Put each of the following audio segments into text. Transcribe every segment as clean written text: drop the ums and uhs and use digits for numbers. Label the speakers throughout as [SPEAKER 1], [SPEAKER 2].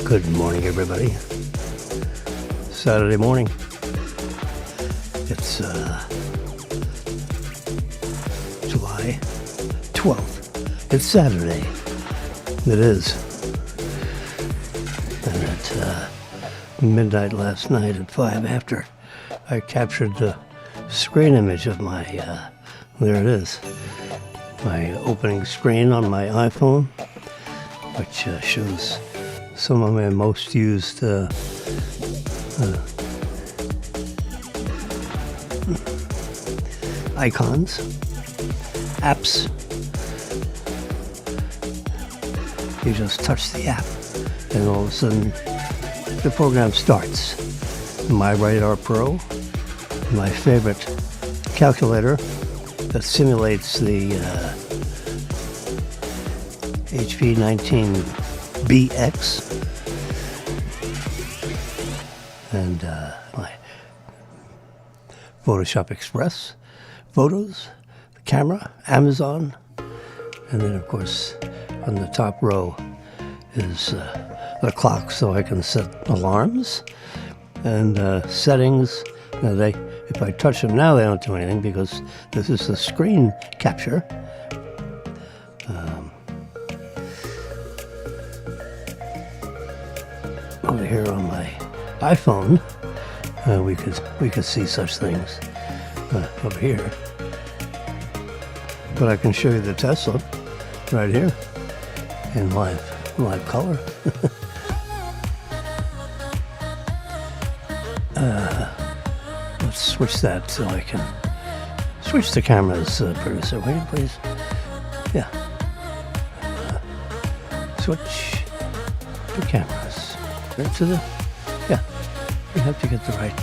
[SPEAKER 1] Good morning, everybody. Saturday morning. It's July 12th. It's Saturday. It is. And at midnight last night at 5 after, I captured the screen image of my, there it is, my opening screen on my iPhone, which shows some of my most used icons, apps. You just touch the app and all of a sudden the program starts. My Radar Pro, my favorite calculator that simulates the HP 19BX, and my Photoshop Express, photos, the camera, Amazon, and then of course on the top row is the clock, so I can set alarms and settings. Now if I touch them now, they don't do anything because this is the screen capture. Over here on my iPhone, we could see such things over here. But I can show you the Tesla right here in live color. Let's switch that so I can switch the cameras, producer. Will you please? Yeah. Switch the cameras. Right to the. Yeah. We have to get the right.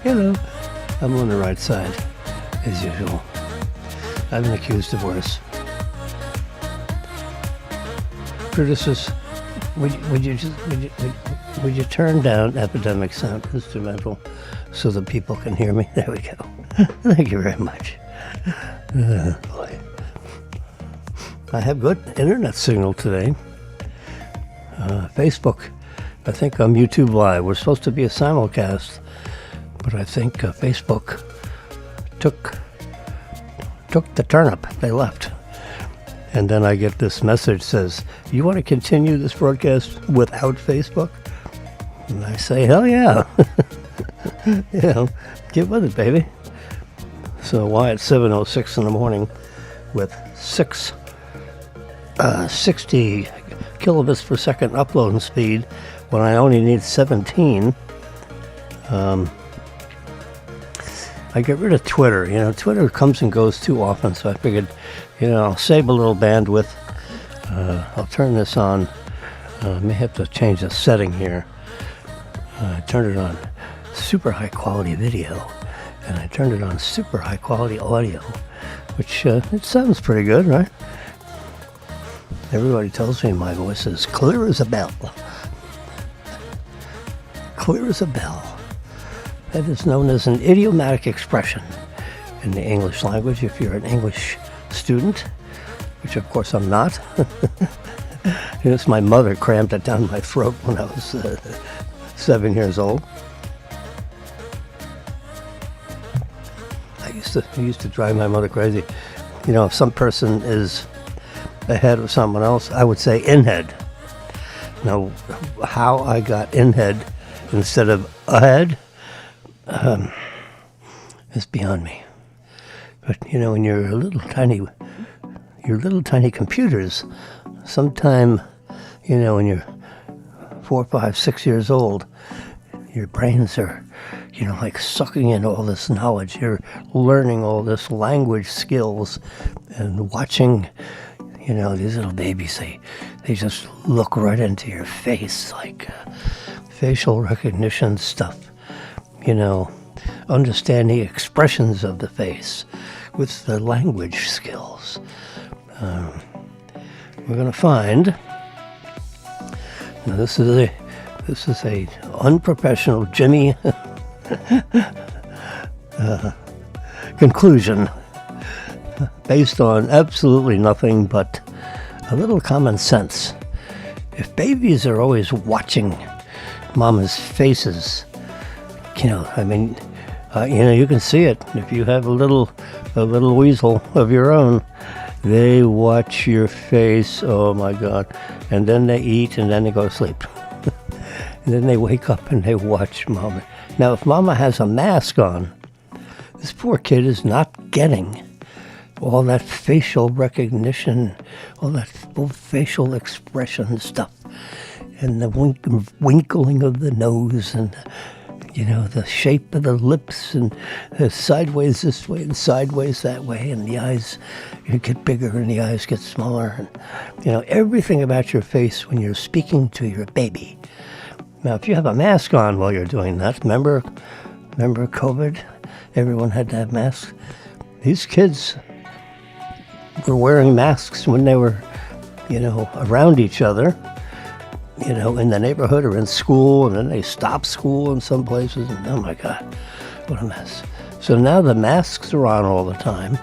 [SPEAKER 1] Hello. I'm on the right side, as usual. I've been accused of worse. Producers, would you turn down Epidemic Sound Instrumental so that people can hear me? There we go. Thank you very much. Boy. I have good internet signal today. Facebook, I think on YouTube Live. We're supposed to be a simulcast, but I think Facebook took the turnip. They left. And then I get this message says, you want to continue this broadcast without Facebook? And I say, hell yeah. Get with it, baby. So why at 7:06 in the morning with 60 kilobits per second uploading speed when I only need 17? I get rid of Twitter. Twitter comes and goes too often, so I figured, I'll save a little bandwidth. I'll turn this on. May have to change the setting here. I turned it on super high quality video, and I turned it on super high quality audio, which it sounds pretty good, right? Everybody tells me my voice is clear as a bell. Clear as a bell. That is known as an idiomatic expression in the English language if you're an English student, which of course I'm not. It's my mother crammed it down my throat when I was 7 years old. I used to drive my mother crazy. If some person is ahead of someone else, I would say in head. Now, how I got in head instead of ahead is beyond me. But when your little tiny computers, sometime, when you're 4, 5, 6 years old, your brains are, like sucking in all this knowledge. You're learning all this language skills and watching, these little babies, they just look right into your face, like facial recognition stuff. Understanding expressions of the face with the language skills. We're going to find. Now this is a unprofessional Jimmy conclusion based on absolutely nothing but a little common sense if babies are always watching mama's faces, I mean, you can see it. If you have a little weasel of your own, they watch your face. Oh my God! And then they eat, and then they go to sleep. And then they wake up and they watch mama. Now, if mama has a mask on, this poor kid is not getting all that facial recognition, all that full facial expression stuff, and the winkling of the nose, and the shape of the lips, and sideways this way and sideways that way, and the eyes get bigger and the eyes get smaller, and everything about your face when you're speaking to your baby. Now, if you have a mask on while you're doing that, remember COVID? Everyone had to have masks. These kids were wearing masks when they were, around each other, in the neighborhood or in school, and then they stopped school in some places, and oh my God, what a mess. So now the masks are on all the time,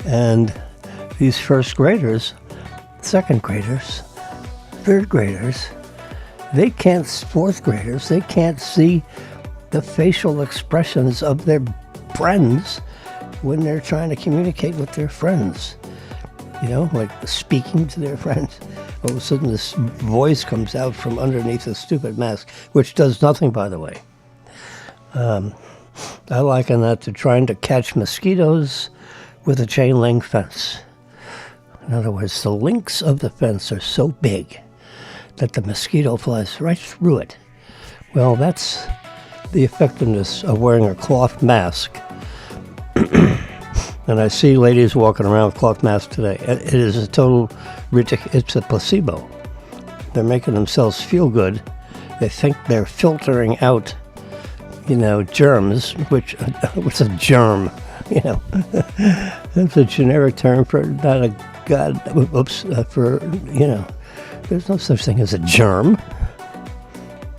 [SPEAKER 1] and these first graders, second graders, third graders, fourth graders, they can't see the facial expressions of their friends when they're trying to communicate with their friends. Like speaking to their friends. All of a sudden this voice comes out from underneath a stupid mask, which does nothing, by the way. I liken that to trying to catch mosquitoes with a chain link fence. In other words, the links of the fence are so big that the mosquito flies right through it. Well, that's the effectiveness of wearing a cloth mask. And I see ladies walking around with cloth masks today. It is a total it's a placebo. They're making themselves feel good. They think they're filtering out, germs, what's a germ? That's a generic term for there's no such thing as a germ.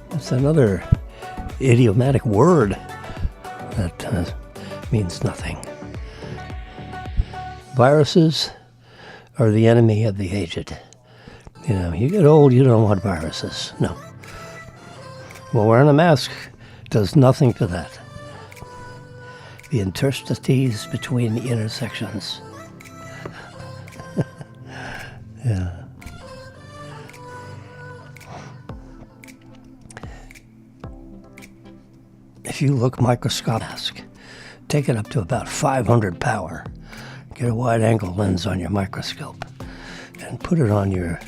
[SPEAKER 1] That's another idiomatic word that means nothing. Viruses are the enemy of the aged. You get old, you don't want viruses. No. Well, wearing a mask does nothing to that. The interstices between the intersections. Yeah. If you look microscopic, take it up to about 500 power. Get a wide-angle lens on your microscope and put it on your...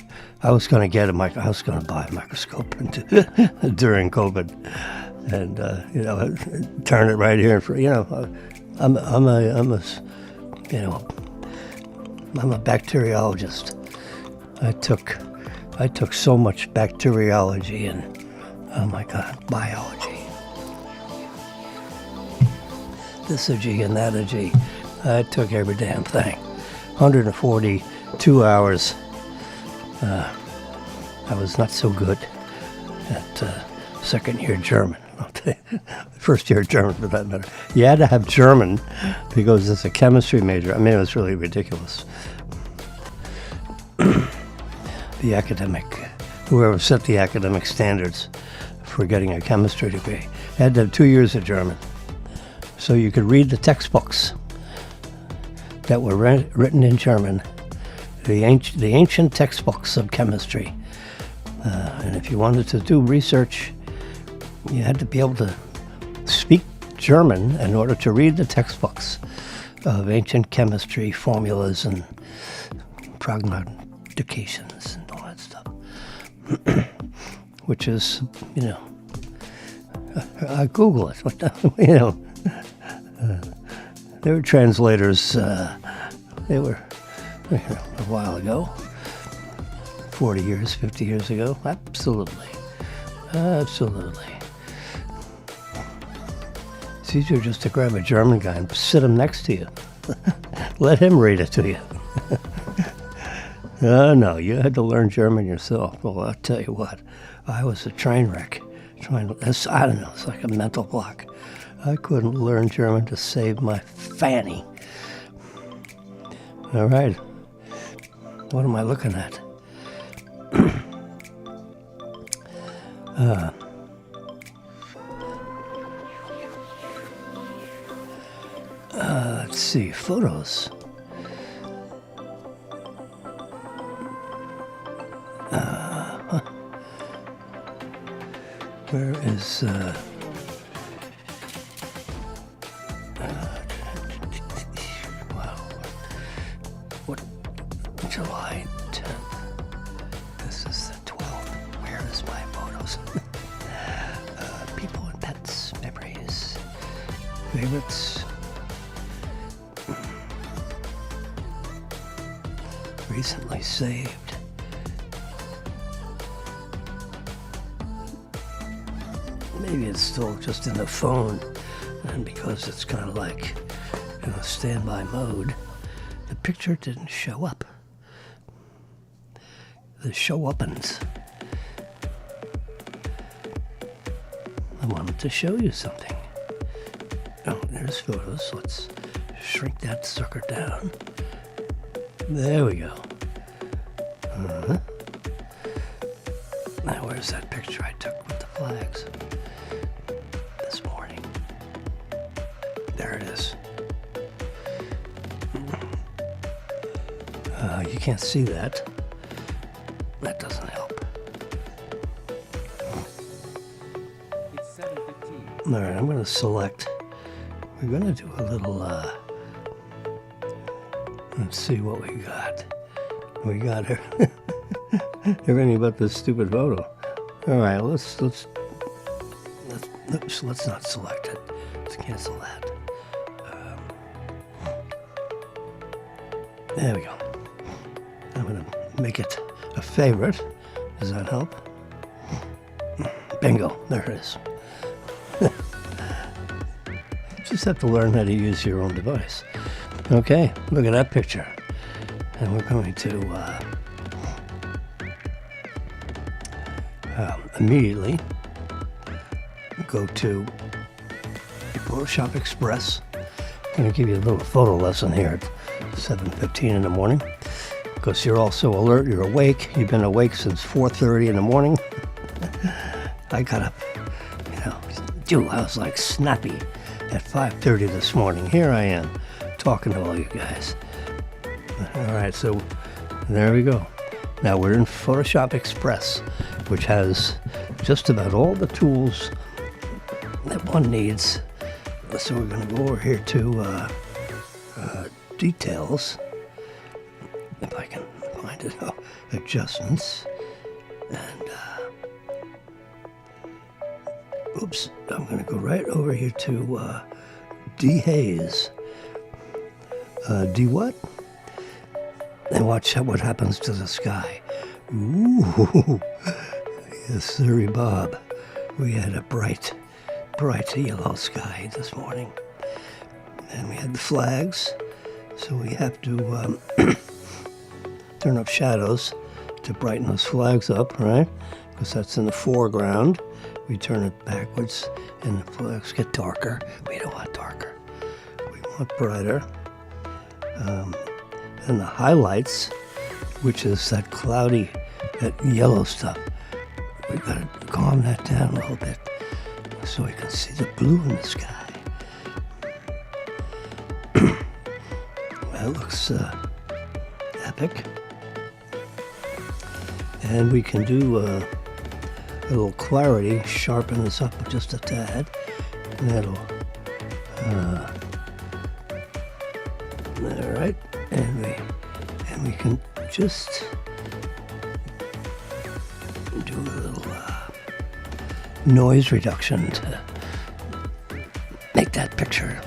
[SPEAKER 1] I was going to buy a microscope during COVID, and turn it right here. I'm a bacteriologist. I took so much bacteriology and, oh my God, biology. Thisology and thatology. I took every damn thing. 142 hours. I was not so good at second year German. First year German, for that matter. You had to have German because it's a chemistry major. I mean, it was really ridiculous. The academic, whoever set the academic standards for getting a chemistry degree, had to have 2 years of German. So you could read the textbooks that were written in German, the ancient textbooks of chemistry. And if you wanted to do research, you had to be able to speak German in order to read the textbooks of ancient chemistry, formulas and prognostications and all that stuff. Which is, I Google it. There were translators, they were a while ago, 40 years, 50 years ago. Absolutely. It's easier just to grab a German guy and sit him next to you. Let him read it to you. No, you had to learn German yourself. Well, I'll tell you what, I was a train wreck. I don't know, it's like a mental block. I couldn't learn German to save my fanny. All right. What am I looking at? Let's see, photos. Where is wow, what, July 10th, this is the 12th, where is my photos? People and pets, memories, favorites, recently saved. Maybe it's still just in the phone, and because it's kind of like, standby mode, the picture didn't show up. The show-uppins. I wanted to show you something. Oh, there's photos. Let's shrink that sucker down. There we go. Now, where's that picture I took with the flags? This morning. There it is. You can't see that. That doesn't help.
[SPEAKER 2] It's 7:15.
[SPEAKER 1] All right, I'm going to select. We're going to do a little. Let's see what we got. We got everything but this stupid photo. All right, let's not select it. Let's cancel that. There we go. I'm going to make it a favorite. Does that help? Bingo. There it is. Just have to learn how to use your own device. Okay, look at that picture. And we're going to immediately go to Photoshop Express. I'm going to give you a little photo lesson here at 7:15 in the morning, because you're also alert, you're awake. You've been awake since 4:30 in the morning. I got up, I was like snappy at 5:30 this morning. Here I am, talking to all you guys. All right, so there we go. Now we're in Photoshop Express, which has just about all the tools that one needs. So we're going to go over here to details, if I can find it, adjustments, and oops, I'm going to go right over here to dehaze. What? And watch what happens to the sky. Ooh, yes, sirree, Bob. We had a bright yellow sky this morning. And we had the flags, so we have to turn up shadows to brighten those flags up, right? Because that's in the foreground. We turn it backwards, and the flags get darker. We don't want darker. We want brighter. And the highlights, which is that cloudy, that yellow stuff, we've got to calm that down a little bit so we can see the blue in the sky. That looks epic. And we can do a little clarity, sharpen this up just a tad. And that'll, all right. And we can just do a little noise reduction to make that picture,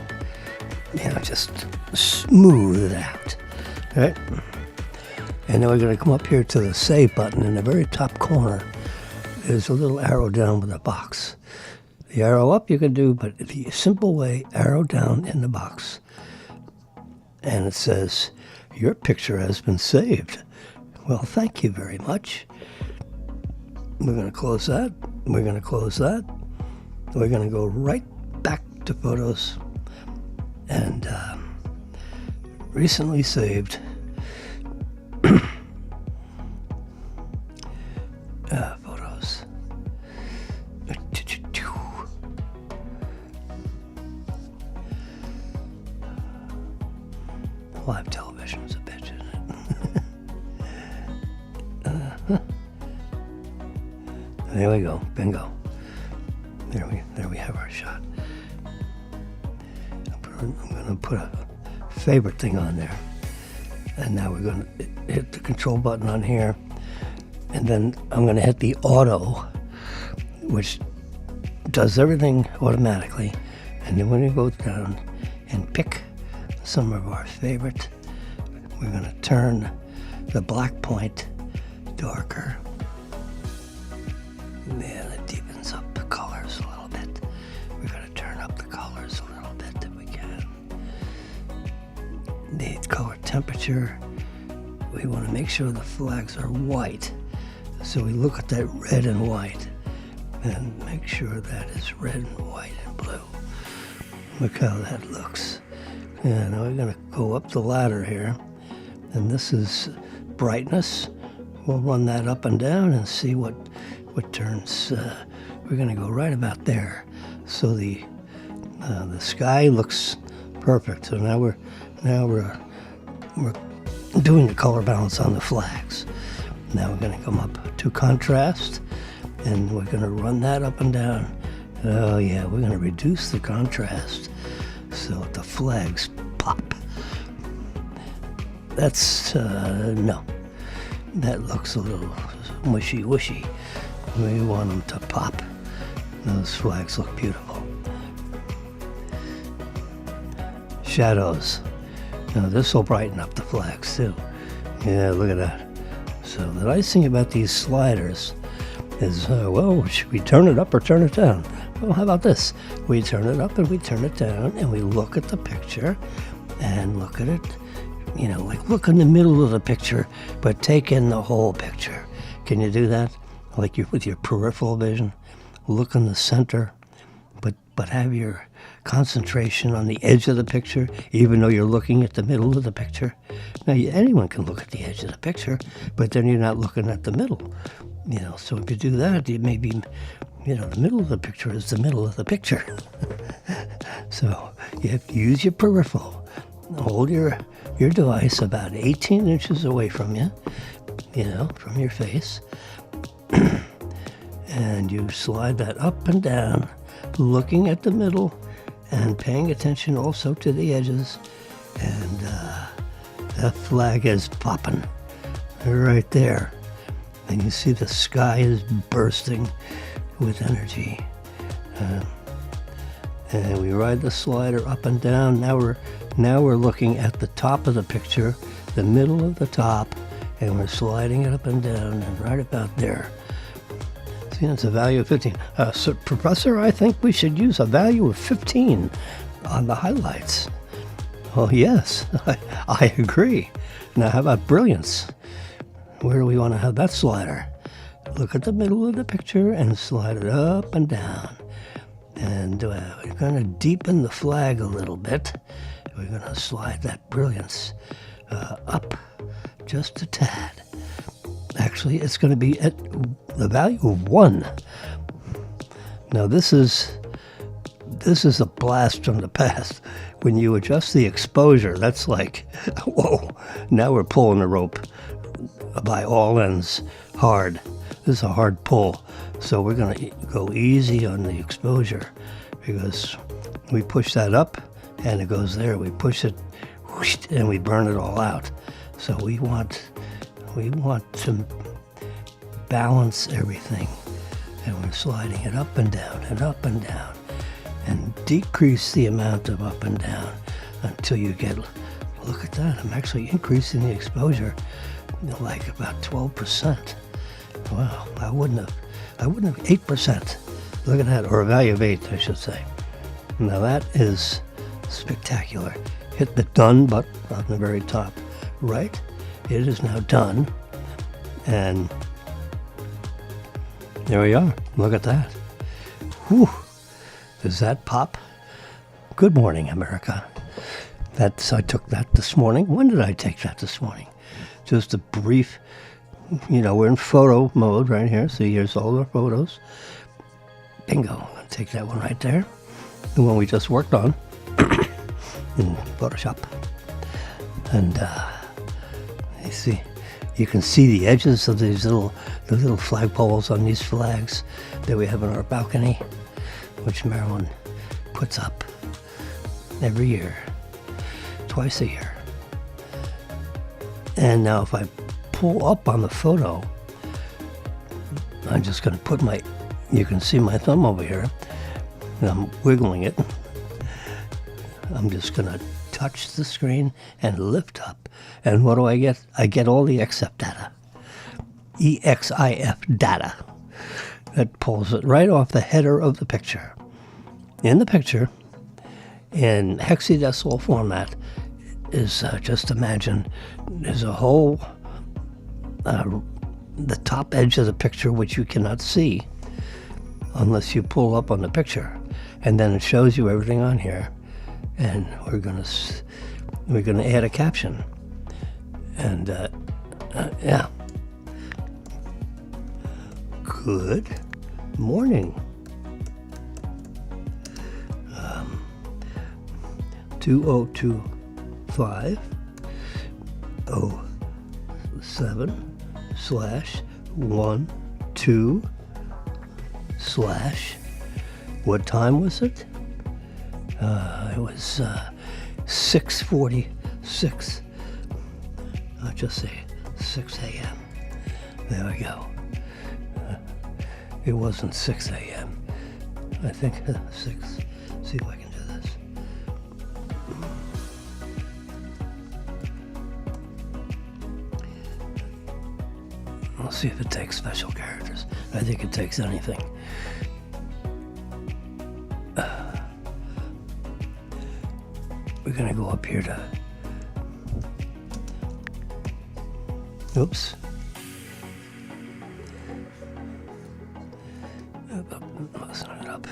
[SPEAKER 1] just smooth it out, right? And then we're going to come up here to the save button in the very top corner. There's a little arrow down with a box. The arrow up you can do, but the simple way, arrow down in the box. And it says, your picture has been saved. Well, thank you very much. We're going to close that. We're going to close that. We're going to go right back to photos. And recently saved photos. There we go. Bingo. There we have our shot. I'm going to put a favorite thing on there. And now we're going to hit the control button on here. And then I'm going to hit the auto, which does everything automatically. And then when we go down and pick some of our favorite, we're going to turn the black point darker. Yeah, that deepens up the colors a little bit. We're going to turn up the colors a little bit if we can. The color temperature, we want to make sure the flags are white. So we look at that red and white and make sure that is red and white and blue. Look how that looks. Yeah, now we're going to go up the ladder here. And this is brightness. We'll run that up and down and see what turns. We're going to go right about there. So the sky looks perfect. So now we're doing the color balance on the flags. Now we're going to come up to contrast, and we're going to run that up and down. Oh yeah, we're going to reduce the contrast so the flags pop. That's, no. That looks a little mushy-wushy. We want them to pop. Those flags look beautiful. Shadows. Now this will brighten up the flags too. Yeah, look at that. So the nice thing about these sliders is, well, should we turn it up or turn it down? Well, how about this? We turn it up and we turn it down, and we look at the picture and look at it, you know, like look in the middle of the picture, but take in the whole picture. Can you do that? Like with your peripheral vision? Look in the center, but have your concentration on the edge of the picture, even though you're looking at the middle of the picture. Now, anyone can look at the edge of the picture, but then you're not looking at the middle. You know, so if you do that, it may be, you know, the middle of the picture is the middle of the picture. So you have to use your peripheral. Hold your device about 18 inches away from you, you know, from your face. And you slide that up and down, looking at the middle and paying attention also to the edges. And that flag is popping right there. And you see the sky is bursting with energy. And we ride the slider up and down. Now we're looking at the top of the picture, the middle of the top, and we're sliding it up and down and right about there. See, it's a value of 15. So, Professor, I think we should use a value of 15 on the highlights. Oh, yes, I agree. Now, how about brilliance? Where do we want to have that slider? Look at the middle of the picture and slide it up and down. And we're going to deepen the flag a little bit. We're going to slide that brilliance up just a tad. Actually, it's going to be at the value of 1. Now, this is a blast from the past. When you adjust the exposure, that's like, whoa, now we're pulling the rope by all ends hard. This is a hard pull. So we're going to go easy on the exposure because we push that up and it goes there. We push it whoosh, and we burn it all out. So we want to balance everything, and we're sliding it up and down and up and down and decrease the amount of up and down until you get, look at that, I'm actually increasing the exposure like about 12%. Wow, I wouldn't have 8%. Look at that, or a value of 8, I should say. Now that is spectacular. Hit the done button on the very top right. It is now done. And there we are. Look at that. Whew. Does that pop? Good morning, America. I took that this morning. When did I take that this morning? Just a brief, we're in photo mode right here. See, here's all our photos. Bingo. I'll take that one right there. The one we just worked on in Photoshop. And you see, You can see the edges of the little flagpoles on these flags that we have on our balcony, which Marilyn puts up every year, twice a year. And now if I pull up on the photo, I'm just going to put you can see my thumb over here, and I'm wiggling it. I'm just going to touch the screen and lift up. And what do I get? I get all the EXIF data. EXIF data. That pulls it right off the header of the picture. In the picture, in hexadecimal format, is just imagine there's a whole, the top edge of the picture which you cannot see unless you pull up on the picture. And then it shows you everything on here. And we're gonna add a caption, and yeah. Good morning. 2025-07/12/ what time was it? It was 6:46. I'll just say 6 a.m. There we go. It wasn't 6 a.m. I think 6. See if I can do this. I'll see if it takes special characters. I think it takes anything. We're going to go up here to... Oops. Messing it up.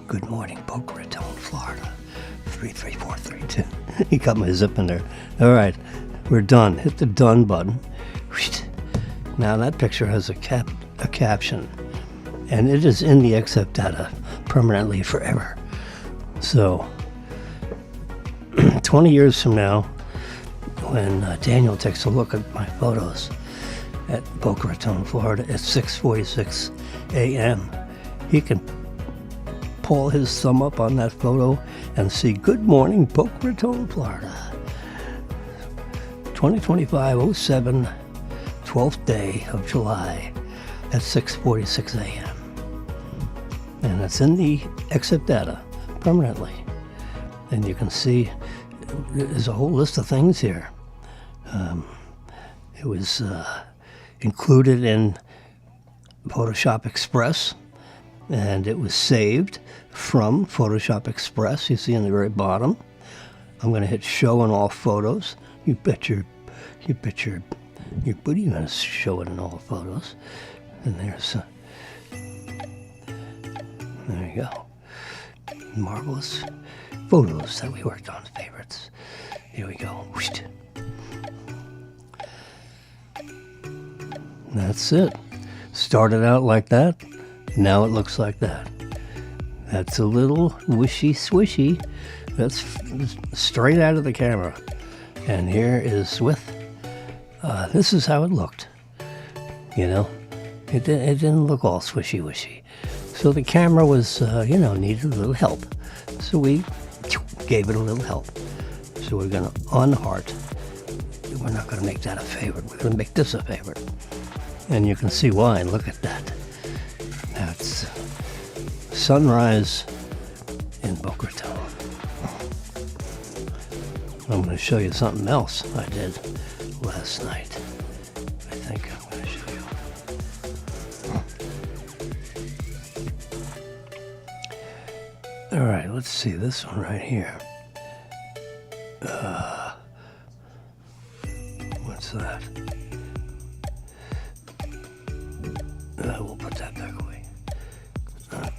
[SPEAKER 1] Good morning, Boca Raton, Florida. 33432. He got my zip in there. All right, we're done. Hit the done button. Now that picture has a caption, and it is in the EXIF data permanently forever. So 20 years from now, when Daniel takes a look at my photos at Boca Raton, Florida at 6:46 a.m., he can pull his thumb up on that photo and see Good Morning Boca Raton, Florida. 2025-07, 12th day of July at 6:46 a.m. And it's in the EXIF data permanently. And you can see there's a whole list of things here. It was included in Photoshop Express, and it was saved from Photoshop Express. You see in the very bottom. I'm going to hit show in all photos. You bet your booty going to show it in all photos. And there's there you go. Marvelous photos that we worked on, favorites. Here we go. That's it. Started out like that. Now it looks like that. That's a little wishy swishy. That's straight out of the camera. And here is with, this is how it looked. You know, it didn't look all swishy wishy. So the camera was, needed a little help. So we gave it a little help. So we're going to unheart. We're not going to make that a favorite. We're going to make this a favorite. And you can see why. Look at that. That's sunrise in Boca Raton. I'm going to show you something else I did last night. I think I'm going to show you. All right, let's see this one right here. What's that? We'll put that back away.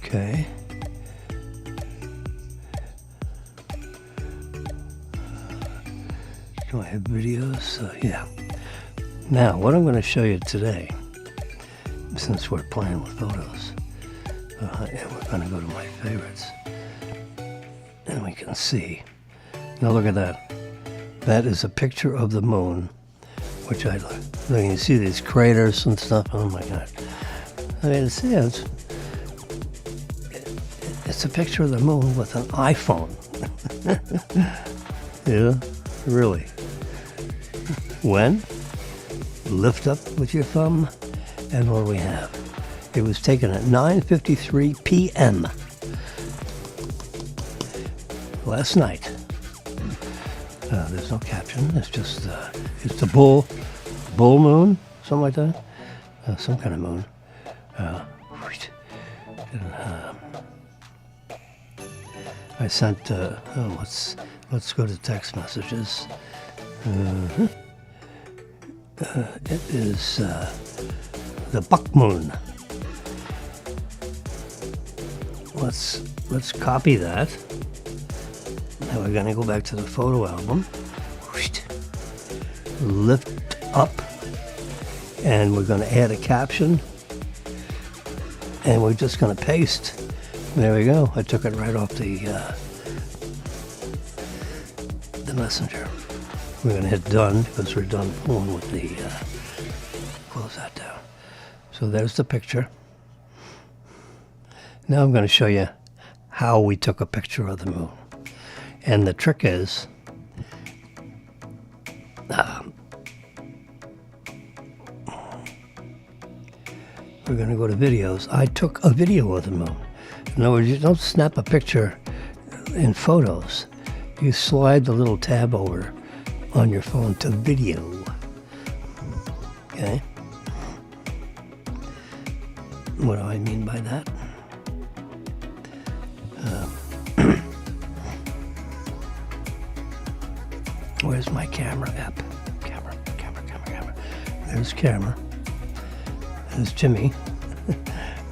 [SPEAKER 1] Okay. Do I have videos? Yeah. Now, what I'm going to show you today since we're playing with photos. And we're going to go to my favorites. And we can see. Now look at that. That is a picture of the moon, which I like. You can see these craters and stuff. Oh my God. I mean, it's a picture of the moon with an iPhone. Yeah, really. When? Lift up with your thumb, and what do we have? It was taken at 9:53 p.m. last night. There's no caption. It's just it's the bull moon, something like that. Some kind of moon. I sent. Let's go to text messages. It is the buck moon. Let's copy that. Now we're going to go back to the photo album. Lift up, and we're going to add a caption, and we're just going to paste. There we go. I took it right off the messenger. We're going to hit done because we're done fooling with the close that down. So there's the picture. Now I'm going to show you how we took a picture of the moon. And the trick is we're going to go to videos. I took a video of the moon. In other words, you don't snap a picture in photos. You slide the little tab over on your phone to video. Okay? What do I mean by that? Where's my camera app? Camera. There's camera. There's Jimmy.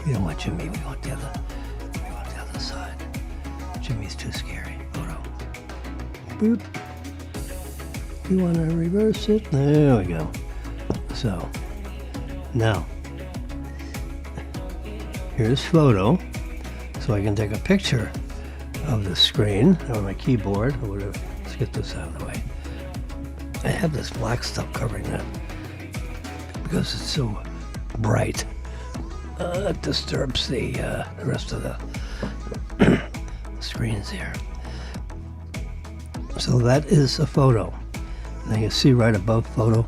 [SPEAKER 1] We don't want Jimmy. We want the other side. Jimmy's too scary. Photo. Boop. You want to reverse it? There we go. So now here's photo. So I can take a picture of the screen or my keyboard or whatever. Let's get this out of the way. I have this black stuff covering that because it's so bright. It disturbs the rest of the screens here. So that is a photo. Now you see right above photo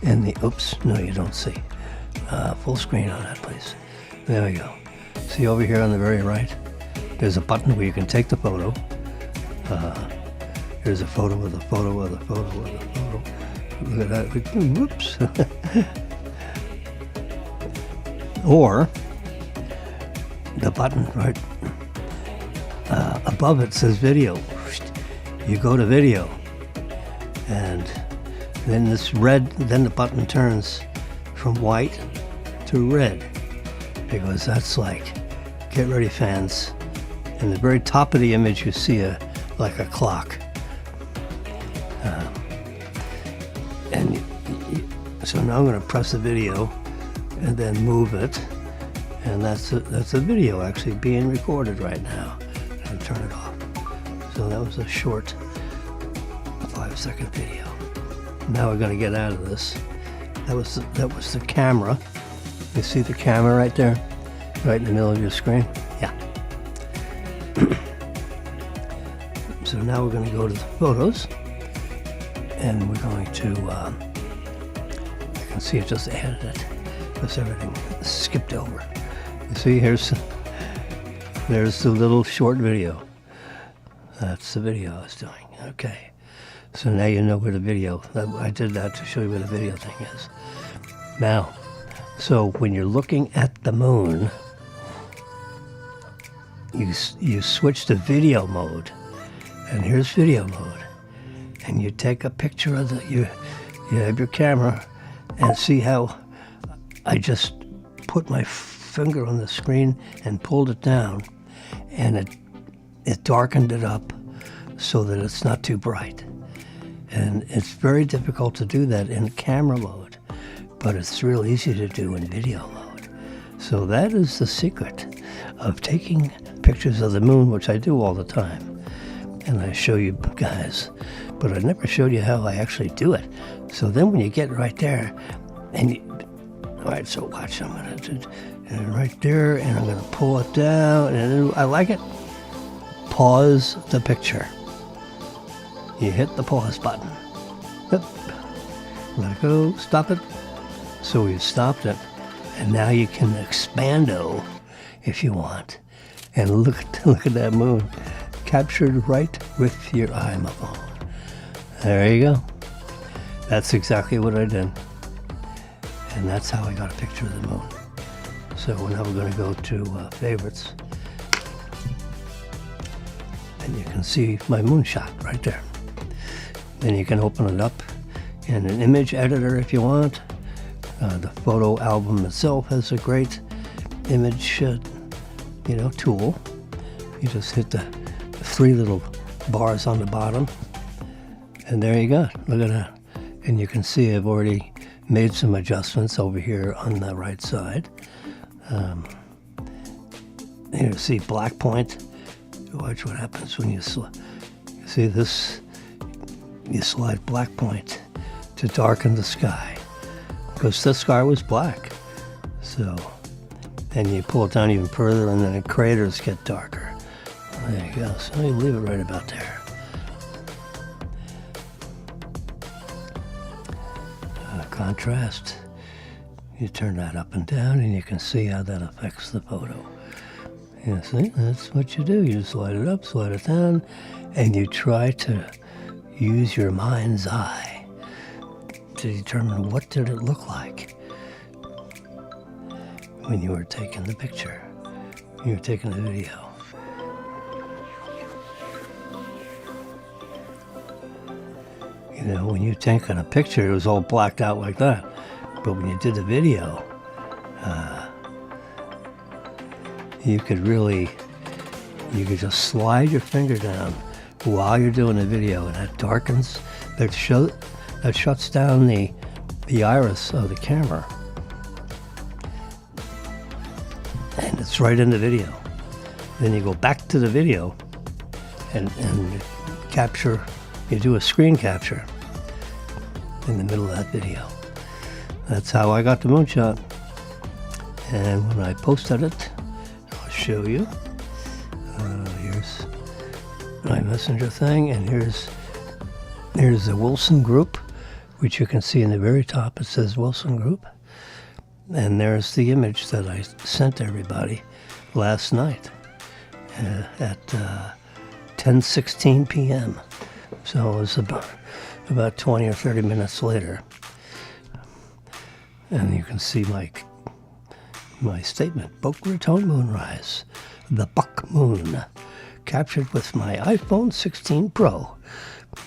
[SPEAKER 1] and the, oops, no you don't see. Full screen on that, please. There we go. See over here on the very right, there's a button where you can take the photo. Here's a photo of the photo of the photo of the photo. Look at that. Whoops. Or the button right above it says video. You go to video, and then this red, then the button turns from white to red, because that's like, get ready fans, in the very top of the image you see like a clock. So now I'm going to press the video and then move it, and that's a video actually being recorded right now. And turn it off. So that was a short 5-second video. Now we're going to get out of this. That was the camera. You see the camera right there, right in the middle of your screen? Yeah. So now we're going to go to the photos, and we're going to. You can see it just added it because everything skipped over. You see, there's the little short video. That's the video I was doing. Okay. So now you know where the video, I did that to show you where the video thing is. Now, so when you're looking at the moon, you switch to video mode, and here's video mode. And you take a picture of you have your camera, and see how I just put my finger on the screen and pulled it down, and it darkened it up so that it's not too bright. And it's very difficult to do that in camera mode, but it's real easy to do in video mode. So that is the secret of taking pictures of the moon, which I do all the time. And I show you guys, but I never showed you how I actually do it. So then when you get right there, and you, all right, so watch, I'm gonna do and right there, and I'm gonna pull it down, and I like it. Pause the picture. You hit the pause button. Yep. Let it go, stop it. So we've stopped it, and now you can expando if you want. And look at that moon, captured right with your iPhone. There you go. That's exactly what I did. And that's how I got a picture of the moon. So now we're going to go to favorites. And you can see my moonshot right there. Then you can open it up in an image editor if you want. The photo album itself has a great image tool. You just hit the 3 little bars on the bottom, and there you go. Look at that. And you can see I've already made some adjustments over here on the right side. You see black point. Watch what happens when you see this. You slide black point to darken the sky, because the sky was black. So then you pull it down even further, and then the craters get darker. There you go. So you leave it right about there. Contrast. You turn that up and down, and you can see how that affects the photo. You see, that's what you do. You slide it up, slide it down, and you try to use your mind's eye to determine what did it look like when you were taking the picture, when you were taking the video. You know, when you taking a picture, it was all blacked out like that. But when you did the video, you could just slide your finger down while you're doing the video, and that darkens, that shuts down the iris of the camera. And it's right in the video. Then you go back to the video and capture, you do a screen capture in the middle of that video. That's how I got the moonshot. And when I posted it, I'll show you. Here's my messenger thing, and here's the Wilson Group, which you can see in the very top. It says Wilson Group. And there's the image that I sent everybody last night at 10:16 p.m. So it was about 20 or 30 minutes later. And you can see my statement, Boca Raton Moonrise, the Buck Moon, captured with my iPhone 16 Pro.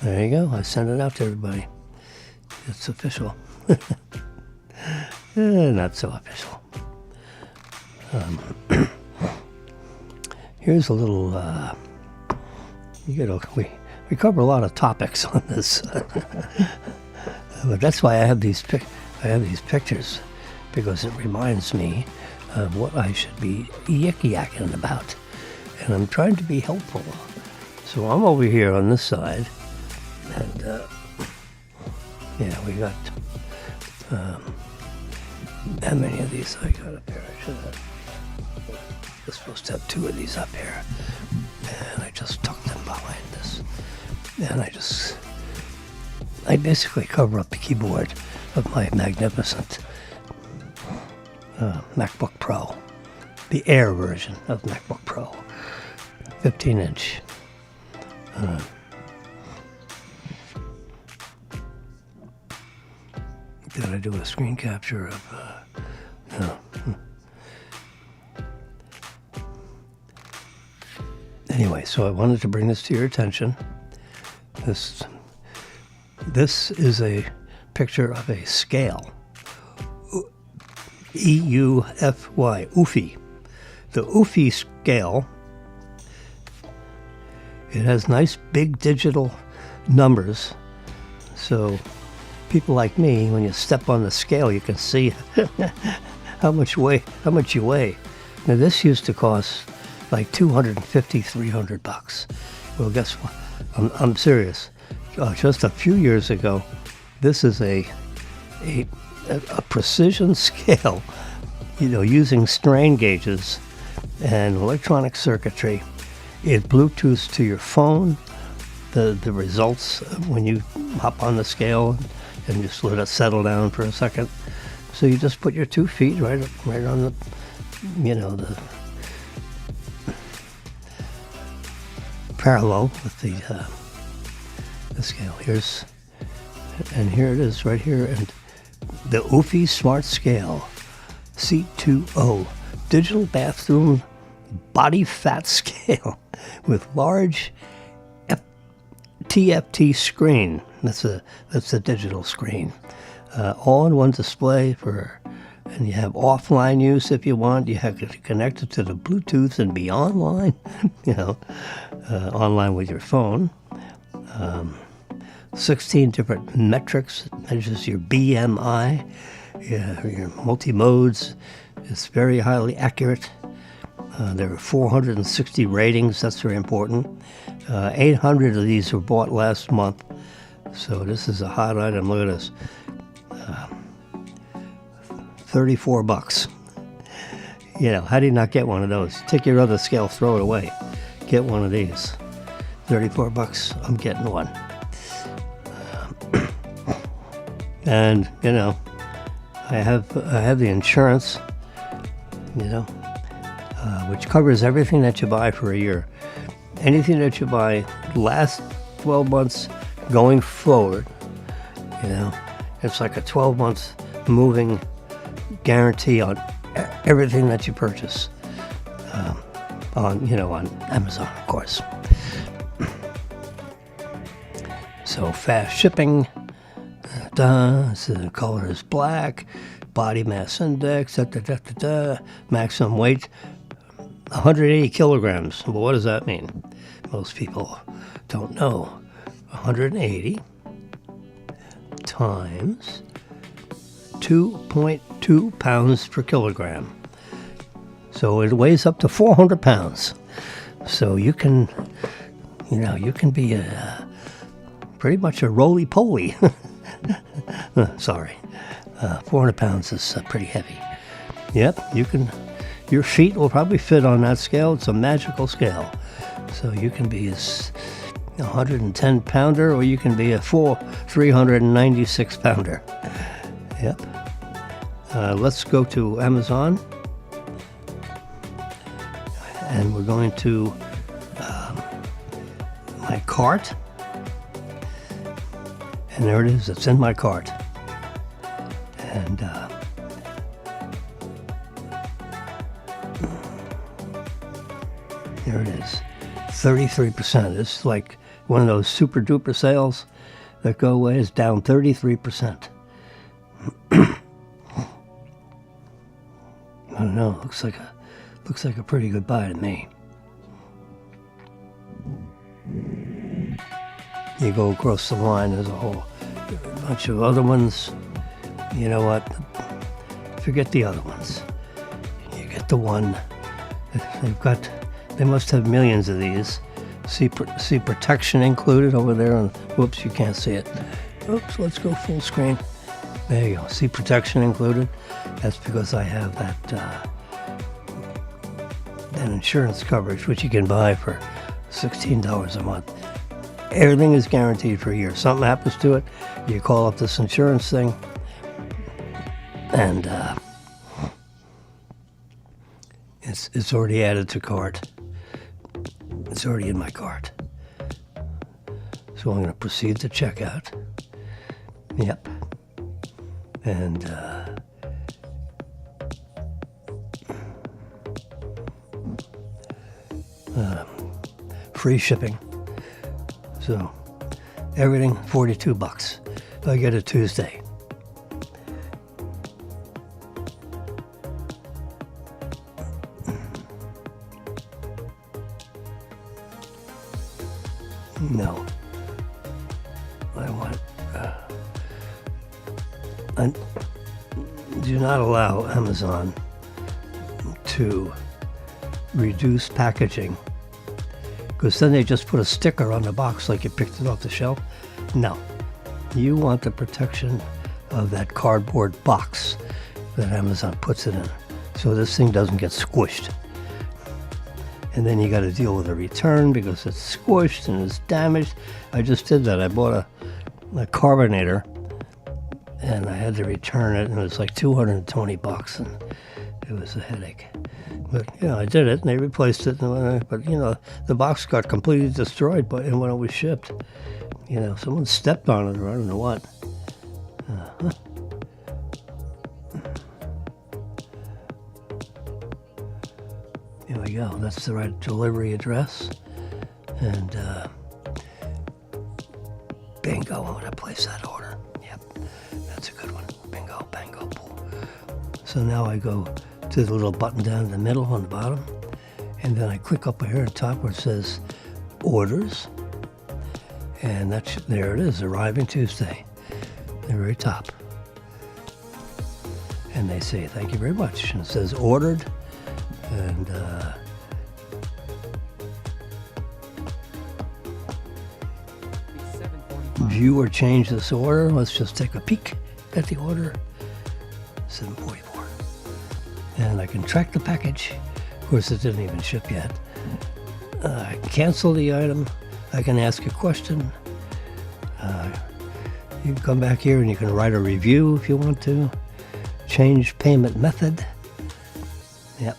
[SPEAKER 1] There you go. I sent it out to everybody. It's official. Not so official. Here's a little, we cover a lot of topics on this. But that's why I have these pictures, because it reminds me of what I should be yik-yakking about. And I'm trying to be helpful. So I'm over here on this side, and we got, how many of these I got up here? I was supposed to have 2 of these up here, and I just tucked them behind this. And I basically cover up the keyboard of my magnificent MacBook Pro, the Air version of MacBook Pro, 15-inch. Did I do a screen capture of, no. Anyway, so I wanted to bring this to your attention. This is a picture of a scale. E-U-F-Y, Eufy. The Eufy scale, it has nice big digital numbers. So people like me, when you step on the scale, you can see how much you weigh. Now this used to cost like $250, $300. Well, guess what? I'm serious. Just a few years ago, this is a precision scale, using strain gauges and electronic circuitry. It Bluetooths to your phone the results when you hop on the scale and just let it settle down for a second. So you just put your 2 feet right on the, the parallel with the scale. Here it is right here, and the Oofy Smart Scale C2O digital bathroom body fat scale with large TFT screen. That's a digital screen. All-in-one display and you have offline use if you want. You have to connect it to the Bluetooth and be online, online with your phone. 16 different metrics. It measures your BMI, your multi-modes. It's very highly accurate. There are 460 ratings. That's very important. 800 of these were bought last month. So this is a hot item. Look at this. $34. How do you not get one of those? Take your other scale, throw it away. Get one of these. $34. I'm getting one. And I have the insurance, which covers everything that you buy for a year. Anything that you buy last 12 months going forward, it's like a 12-month moving guarantee on everything that you purchase on Amazon, of course. So fast shipping. So the color is black. Body mass index. Maximum weight 180 kilograms. Well, what does that mean? Most people don't know. 180 times 2.2 pounds per kilogram. So it weighs up to 400 pounds. So you can be pretty much a roly-poly. Sorry. 400 pounds is pretty heavy. Yep, your feet will probably fit on that scale. It's a magical scale. So you can be a 110 pounder, or you can be a 396 pounder. Yep. Let's go to Amazon. And we're going to my cart. And there it is. It's in my cart. And there it is. 33%. It's like one of those super duper sales that go away. Is down 33%. I don't know. Looks like a pretty good buy to me. You go across the line, there's a whole bunch of other ones. You know what? Forget the other ones. You get the one. They must have millions of these. See protection included over there. And whoops, you can't see it. Oops, let's go full screen. There you go. See protection included. That's because I have that insurance coverage, which you can buy for $16 a month. Everything is guaranteed for a year. Something happens to it, you call up this insurance thing, and it's already added to cart. It's already in my cart. So I'm going to proceed to checkout. Yep. And free shipping. So everything $42. I get it Tuesday. No. I want do not allow Amazon to reduce packaging, because then they just put a sticker on the box like you picked it off the shelf. No, you want the protection of that cardboard box that Amazon puts it in, so this thing doesn't get squished. And then you got to deal with a return because it's squished and it's damaged. I just did that. I bought a carbonator and I had to return it, and it was like $220, and it was a headache. But I did it, and they replaced it. But the box got completely destroyed. But when it was shipped, someone stepped on it, or I don't know what. Here we go. That's the right delivery address, and bingo. I'm gonna place that order. Yep, that's a good one. Bingo, bango, boom. So now I go to the little button down in the middle on the bottom, and then I click up here at the top where it says orders, and there it is, arriving Tuesday, the very top. And they say thank you very much, and it says ordered, and
[SPEAKER 2] It's 7:45.
[SPEAKER 1] view or change this order. Let's just take a peek at the order. 744. And I can track the package. Of course, it didn't even ship yet. Cancel the item. I can ask a question. You can come back here and you can write a review if you want to. Change payment method. Yep.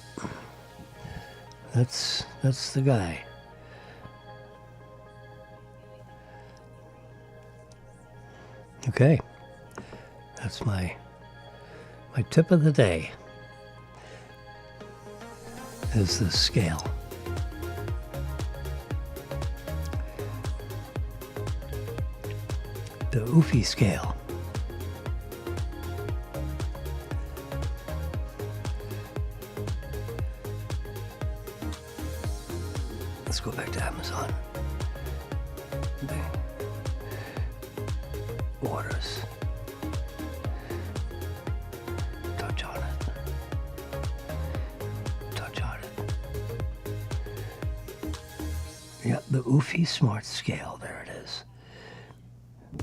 [SPEAKER 1] That's the guy. Okay. That's my tip of the day. Is the scale. The Oofy scale. Let's go back to Amazon. Orders. Touch on it. Touch on it. Yeah, the Oofy Smart Scale. There it is.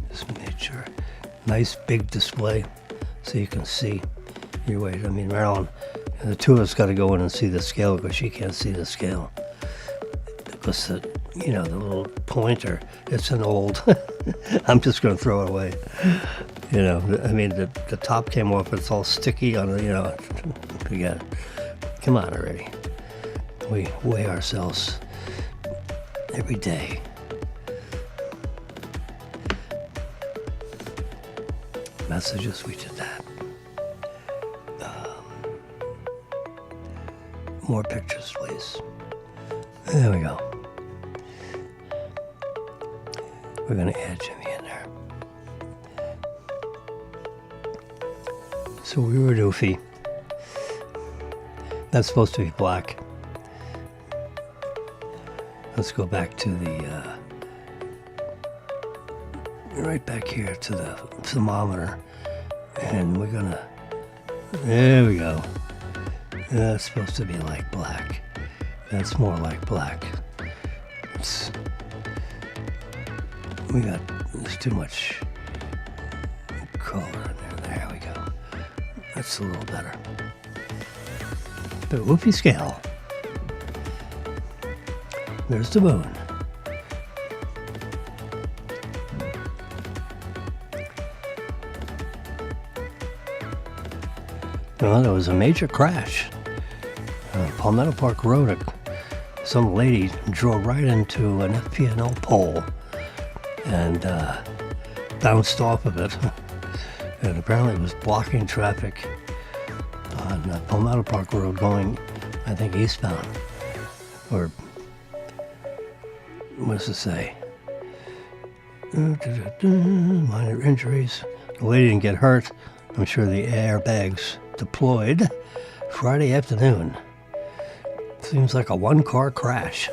[SPEAKER 1] Just made sure. Nice big display so you can see your weight. I mean, Marilyn, the two of us got to go in and see the scale because she can't see the scale. Because the little pointer, it's an old, I'm just going to throw it away. I mean, the top came off, it's all sticky on the, forget it. Come on already. We weigh ourselves every day. Messages, we did that. More pictures, please. There we go. We're going to add Jimmy in there. So we were Doofy. That's supposed to be black. Let's go back to the, right back here to the thermometer. And we're going to, there we go. That's supposed to be like black. That's more like black. There's too much color in there. There we go. That's a little better. The Oofy scale. There's the moon. Well, there was a major crash. Palmetto Park Road. Some lady drove right into an FPNL pole and bounced off of it. And apparently it was blocking traffic on Palmetto Park Road going, I think, eastbound. Or, what does it say? Minor injuries. The lady didn't get hurt. I'm sure the airbags deployed Friday afternoon. Seems like a one-car crash.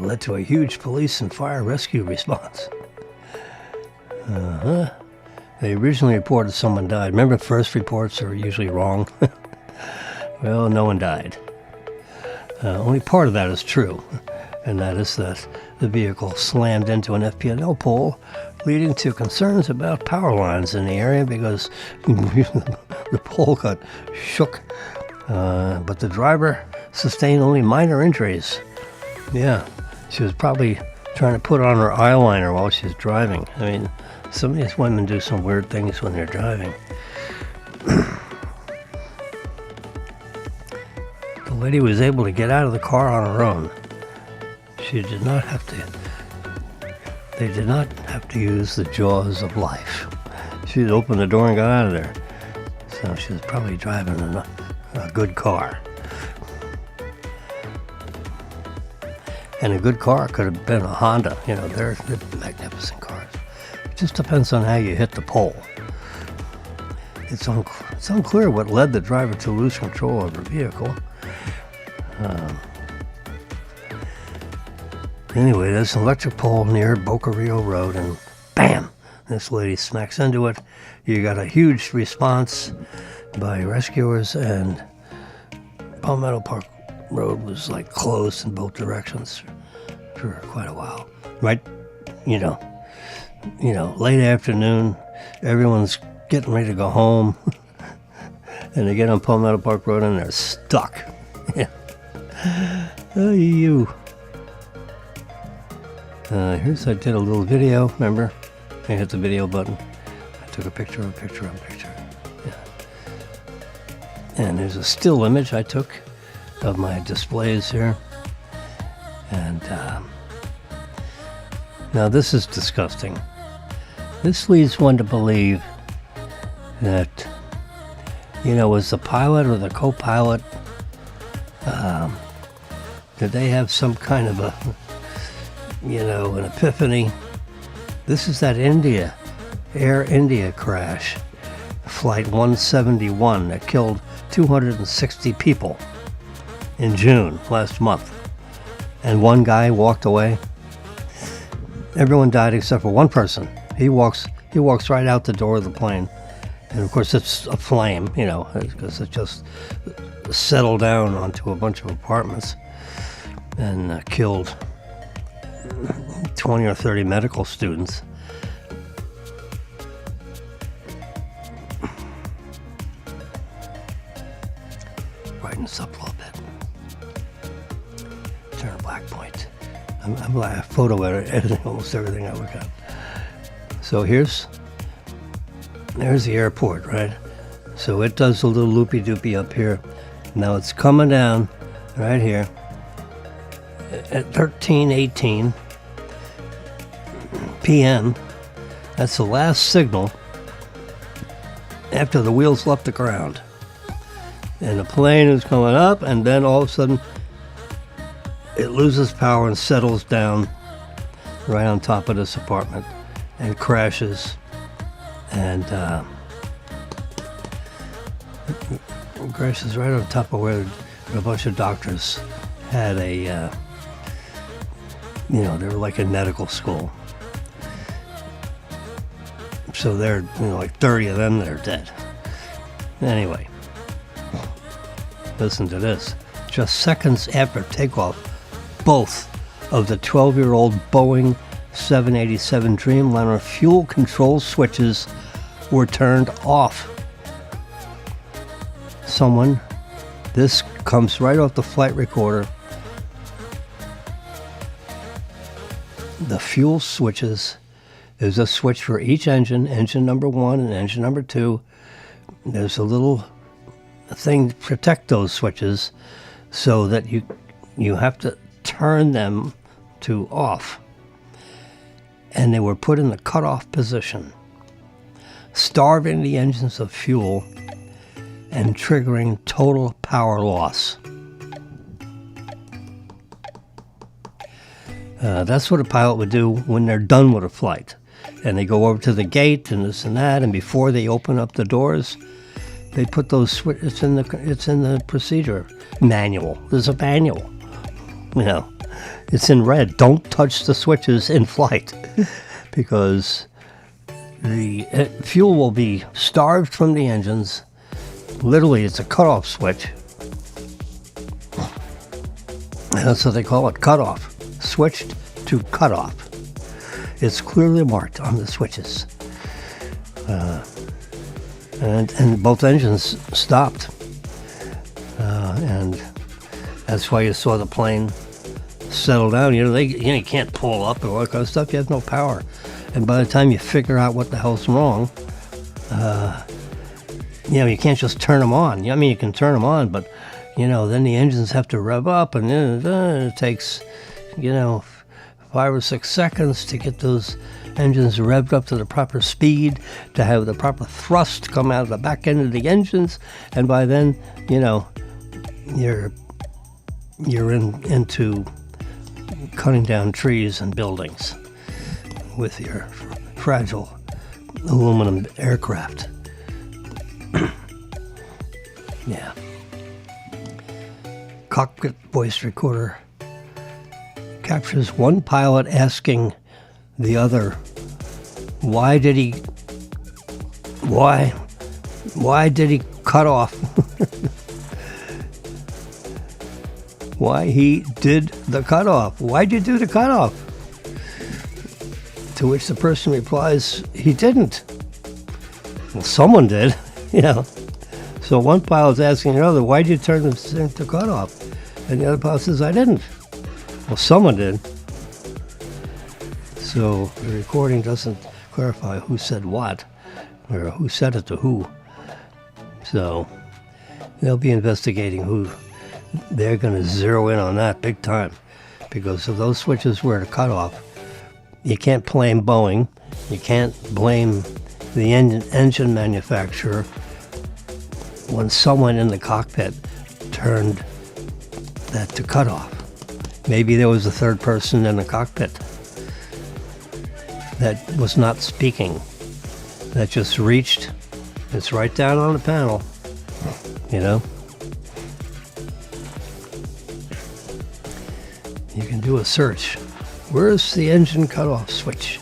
[SPEAKER 1] Led to a huge police and fire rescue response. They originally reported someone died. Remember, first reports are usually wrong. Well, no one died. Only part of that is true, and that is that the vehicle slammed into an FPNL pole, leading to concerns about power lines in the area because the pole got shook. But the driver sustained only minor injuries. Yeah, she was probably trying to put on her eyeliner while she was driving. I mean, some of these women do some weird things when they're driving. The lady was able to get out of the car on her own. She did not have to. They did not have to use the jaws of life. She opened the door and got out of there. So she was probably driving a good car. And a good car could have been a Honda. You know, they're magnificent cars. It just depends on how you hit the pole. It's unclear what led the driver to lose control of her vehicle. Anyway, there's an electric pole near Boca Rio Road, and bam! This lady smacks into it. You got a huge response by rescuers, and Palmetto Park Road was like closed in both directions for quite a while. Right? You know, late afternoon, everyone's getting ready to go home, and they get on Palmetto Park Road and they're stuck. Yeah. Oh, you. Here's, I did a little video, remember? I hit the video button. I took a picture. Yeah. And there's a still image I took of my displays here. And now this is disgusting. This leads one to believe that, you know, was the pilot or the co-pilot, did they have some kind of a, you know, an epiphany? This is that Air India crash, Flight 171, that killed 260 people in June last month. And one guy walked away. Everyone died except for one person. He walks right out the door of the plane. And of course it's a flame, you know, because it just settled down onto a bunch of apartments and killed 20 or 30 medical students. Brighten this up a little bit. Turn a black point. I'm like a photo editing almost everything I look at. So there's the airport, right? So it does a little loopy-doopy up here. Now it's coming down right here at 13:18 p.m. That's the last signal after the wheels left the ground. And the plane is coming up, and then all of a sudden it loses power and settles down right on top of this apartment and crashes. And crashes right on top of where a bunch of doctors had a, you know, they were like in medical school. So they're, you know, like 30 of them that are dead. Anyway, listen to this. Just seconds after takeoff, both of the 12-year-old Boeing 787 Dreamliner fuel control switches were turned off. This comes right off the flight recorder. The fuel switches, there's a switch for each engine number 1 and engine number 2. There's a little thing to protect those switches so that you have to turn them to off. And they were put in the cutoff position, starving the engines of fuel and triggering total power loss. That's what a pilot would do when they're done with a flight. And they go over to the gate and this and that, and before they open up the doors, they put those switches. It's in the procedure manual. There's a manual. You know, it's in red. Don't touch the switches in flight, because the fuel will be starved from the engines. Literally, it's a cutoff switch. And that's what they call it, cutoff. Switched to cutoff. It's clearly marked on the switches. And both engines stopped. And that's why you saw the plane settle down. You can't pull up or all that kind of stuff. You have no power. And by the time you figure out what the hell's wrong, you can't just turn them on. I mean, you can turn them on, but, then the engines have to rev up, and it takes, 5 or 6 seconds to get those engines revved up to the proper speed, to have the proper thrust come out of the back end of the engines, and by then, you're into cutting down trees and buildings with your fragile aluminum aircraft. Yeah. Cockpit voice recorder captures one pilot asking the other, why did he cut off? Why he did the cutoff? Why'd you do the cutoff? To which the person replies, he didn't. Well, someone did, So one pilot's asking the other, why'd you turn the thing to cutoff? And the other pilot says, I didn't. Well, someone did. So the recording doesn't clarify who said what, or who said it to who. So they'll be investigating who. They're going to zero in on that big time, because if those switches were to cut off, you can't blame Boeing, you can't blame the engine manufacturer when someone in the cockpit turned that to cut off. Maybe there was a third person in the cockpit that was not speaking, that just reached. It's right down on the panel, You can do a search. Where's the engine cutoff switch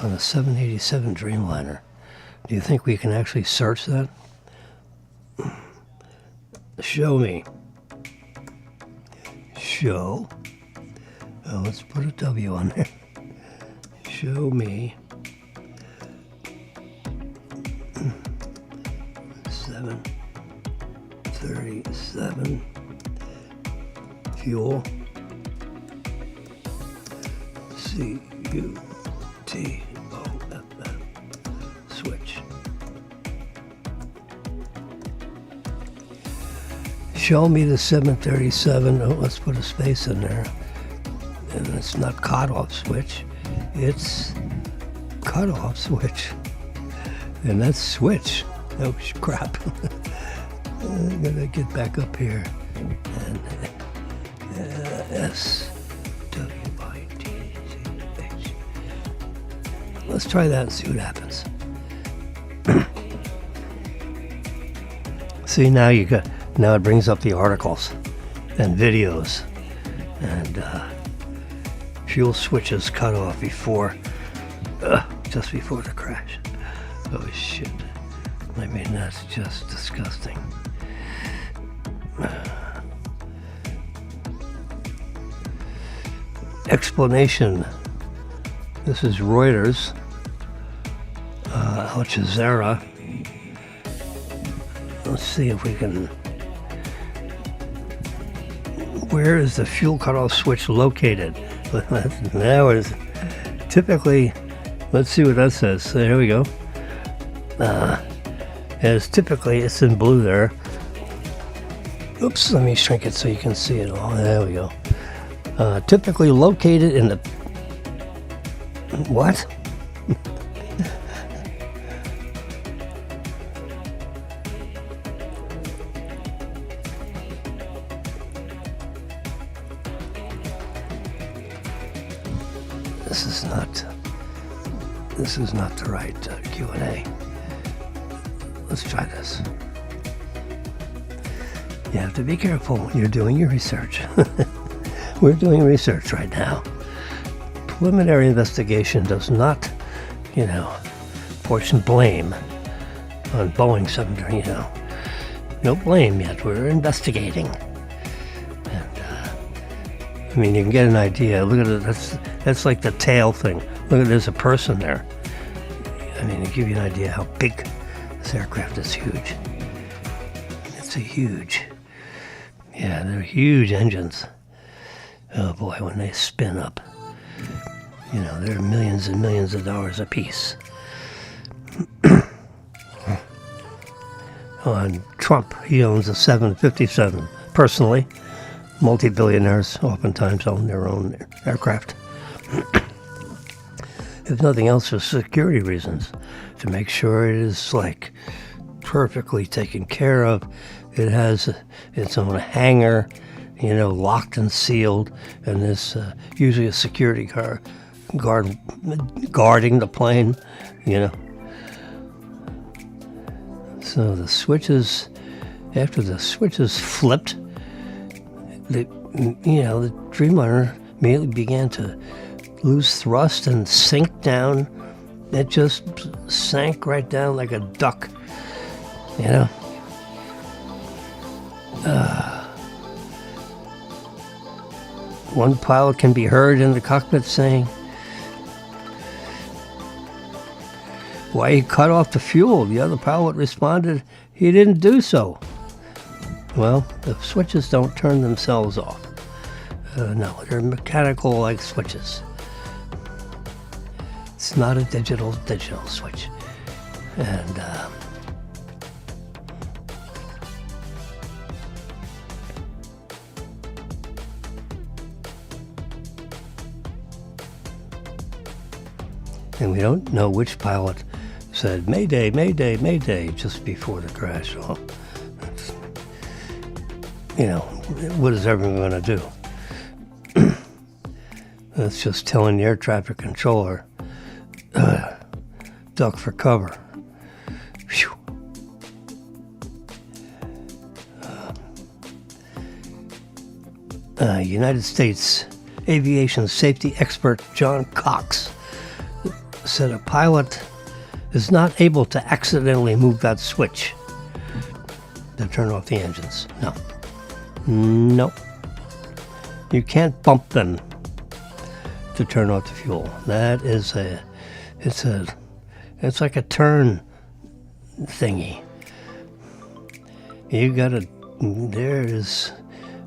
[SPEAKER 1] on a 787 Dreamliner? Do you think we can actually search that? Show me. Show. Oh, let's put a W on there. Show me. 737 fuel. CUTOFF switch. Show me the 737. Oh, let's put a space in there. And it's not cutoff switch. It's cutoff switch. And that's switch. Oh, crap. I'm going to get back up here. And SWITCH. Let's try that and see what happens. See, now it brings up the articles and videos and fuel switches cut off just before the crash. Oh shit! I mean, that's just disgusting. Explanation. This is Reuters. Al Jazeera. Let's see if we can. Where is the fuel cutoff switch located? Now it is typically. Let's see what that says. So here we go. It's in blue there. Oops, let me shrink it so you can see it all. There we go. Typically located in the... What? This is not the right Q&A. Let's try this. You have to be careful when you're doing your research. We're doing research right now. Preliminary investigation does not portion blame on Boeing 7, no blame yet. We're investigating. And, you can get an idea. Look at it. That's like the tail thing. Look at there's a person there. To give you an idea how big this aircraft is. Huge. It's they're huge engines. Oh boy, when they spin up, they're millions and millions of dollars a piece. And Trump, he owns a 757 personally. Multi-billionaires oftentimes own their own aircraft. If nothing else, for security reasons, to make sure it is perfectly taken care of. It has its own hangar, locked and sealed, and there's usually a security guard guarding the plane, So the switches, after the switches flipped, the Dreamliner immediately began to lose thrust and sink down. It just sank right down like a duck, One pilot can be heard in the cockpit saying, "Why he cut off the fuel?" The other pilot responded, "He didn't do so." Well, the switches don't turn themselves off. No, they're mechanical like switches. It's not a digital switch. And we don't know which pilot said "Mayday, Mayday, Mayday" just before the crash. Well, what is everyone going to do? That's just telling the air traffic controller, duck for cover. Phew. United States aviation safety expert John Cox said a pilot is not able to accidentally move that switch to turn off the engines. No. You can't bump them to turn off the fuel. That is it's like a turn thingy. There is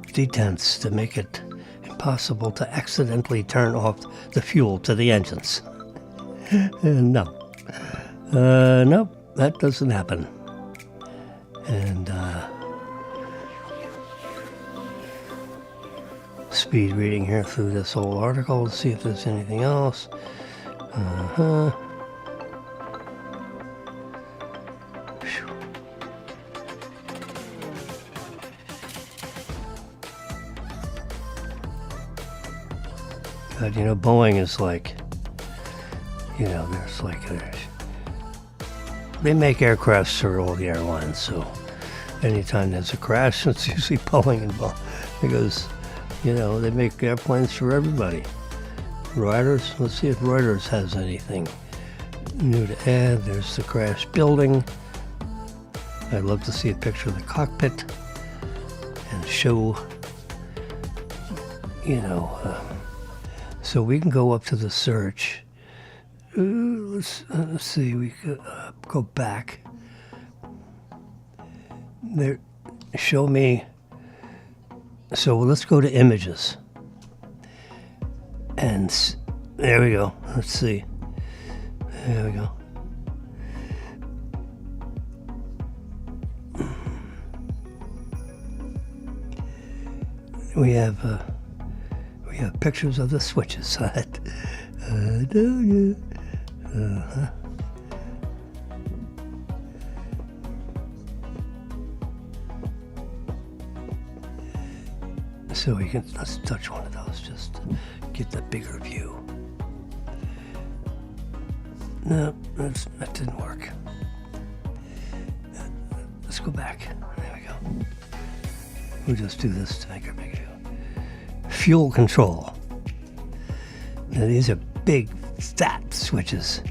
[SPEAKER 1] detents to make it impossible to accidentally turn off the fuel to the engines. No, that doesn't happen. And speed reading here through this whole article to see if there's anything else. But Boeing is they make aircrafts for all the airlines, so anytime there's a crash, it's usually Boeing involved, because they make airplanes for everybody. Reuters, let's see if Reuters has anything new to add. There's the crash building. I'd love to see a picture of the cockpit and show, so we can go up to the search. Let's see, we could go back. There, show me. So let's go to images. And there we go. Let's see. There we go. We have pictures of the switches. So let's touch one of those just to get the bigger view. No, that didn't work. Let's go back. There we go. We'll just do this to make a big view. Fuel control. Now these are big, fat switches.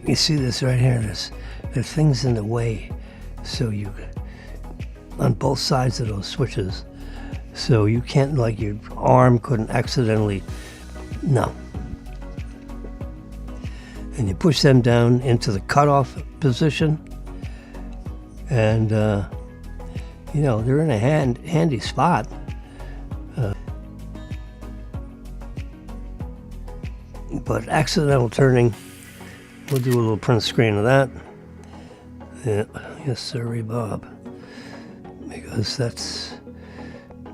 [SPEAKER 1] You see this right here? There's things in the way, so on both sides of those switches, so you can't, like, your arm couldn't accidentally, no. And you push them down into the cutoff position, and they're in a handy spot. But accidental turning, we'll do a little print screen of that. Yeah, yes, sir, Bob. Because that's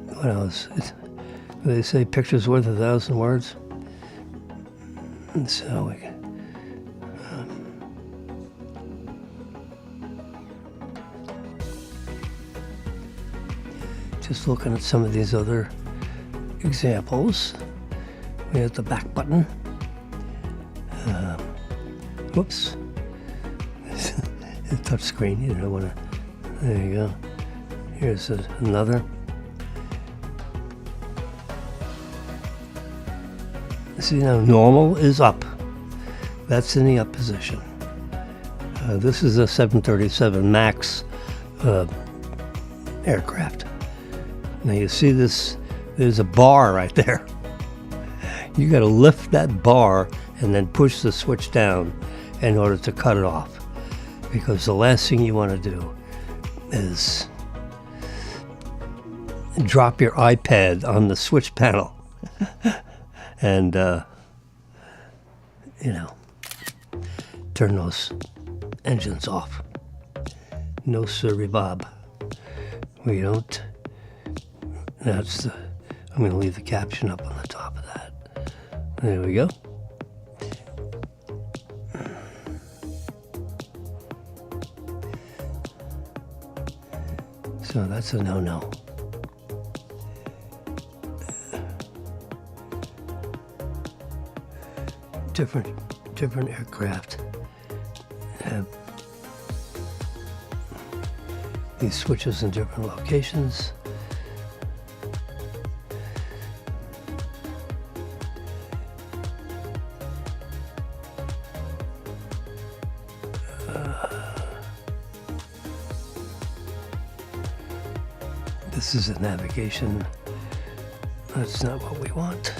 [SPEAKER 1] what they say, picture's worth 1,000 words. And so we just looking at some of these other examples. We have the back button. Whoops. Touch screen, you don't want to. There you go. Here's another. See, now normal is up. That's in the up position. This is a 737 MAX aircraft. Now you see this, there's a bar right there. You got to lift that bar and then push the switch down in order to cut it off. Because the last thing you want to do is drop your iPad on the switch panel and, turn those engines off. No sirree, Bob. We don't. I'm going to leave the caption up on the top of that. There we go. So that's a no-no. Different aircraft have these switches in different locations. This is a navigation. That's not what we want.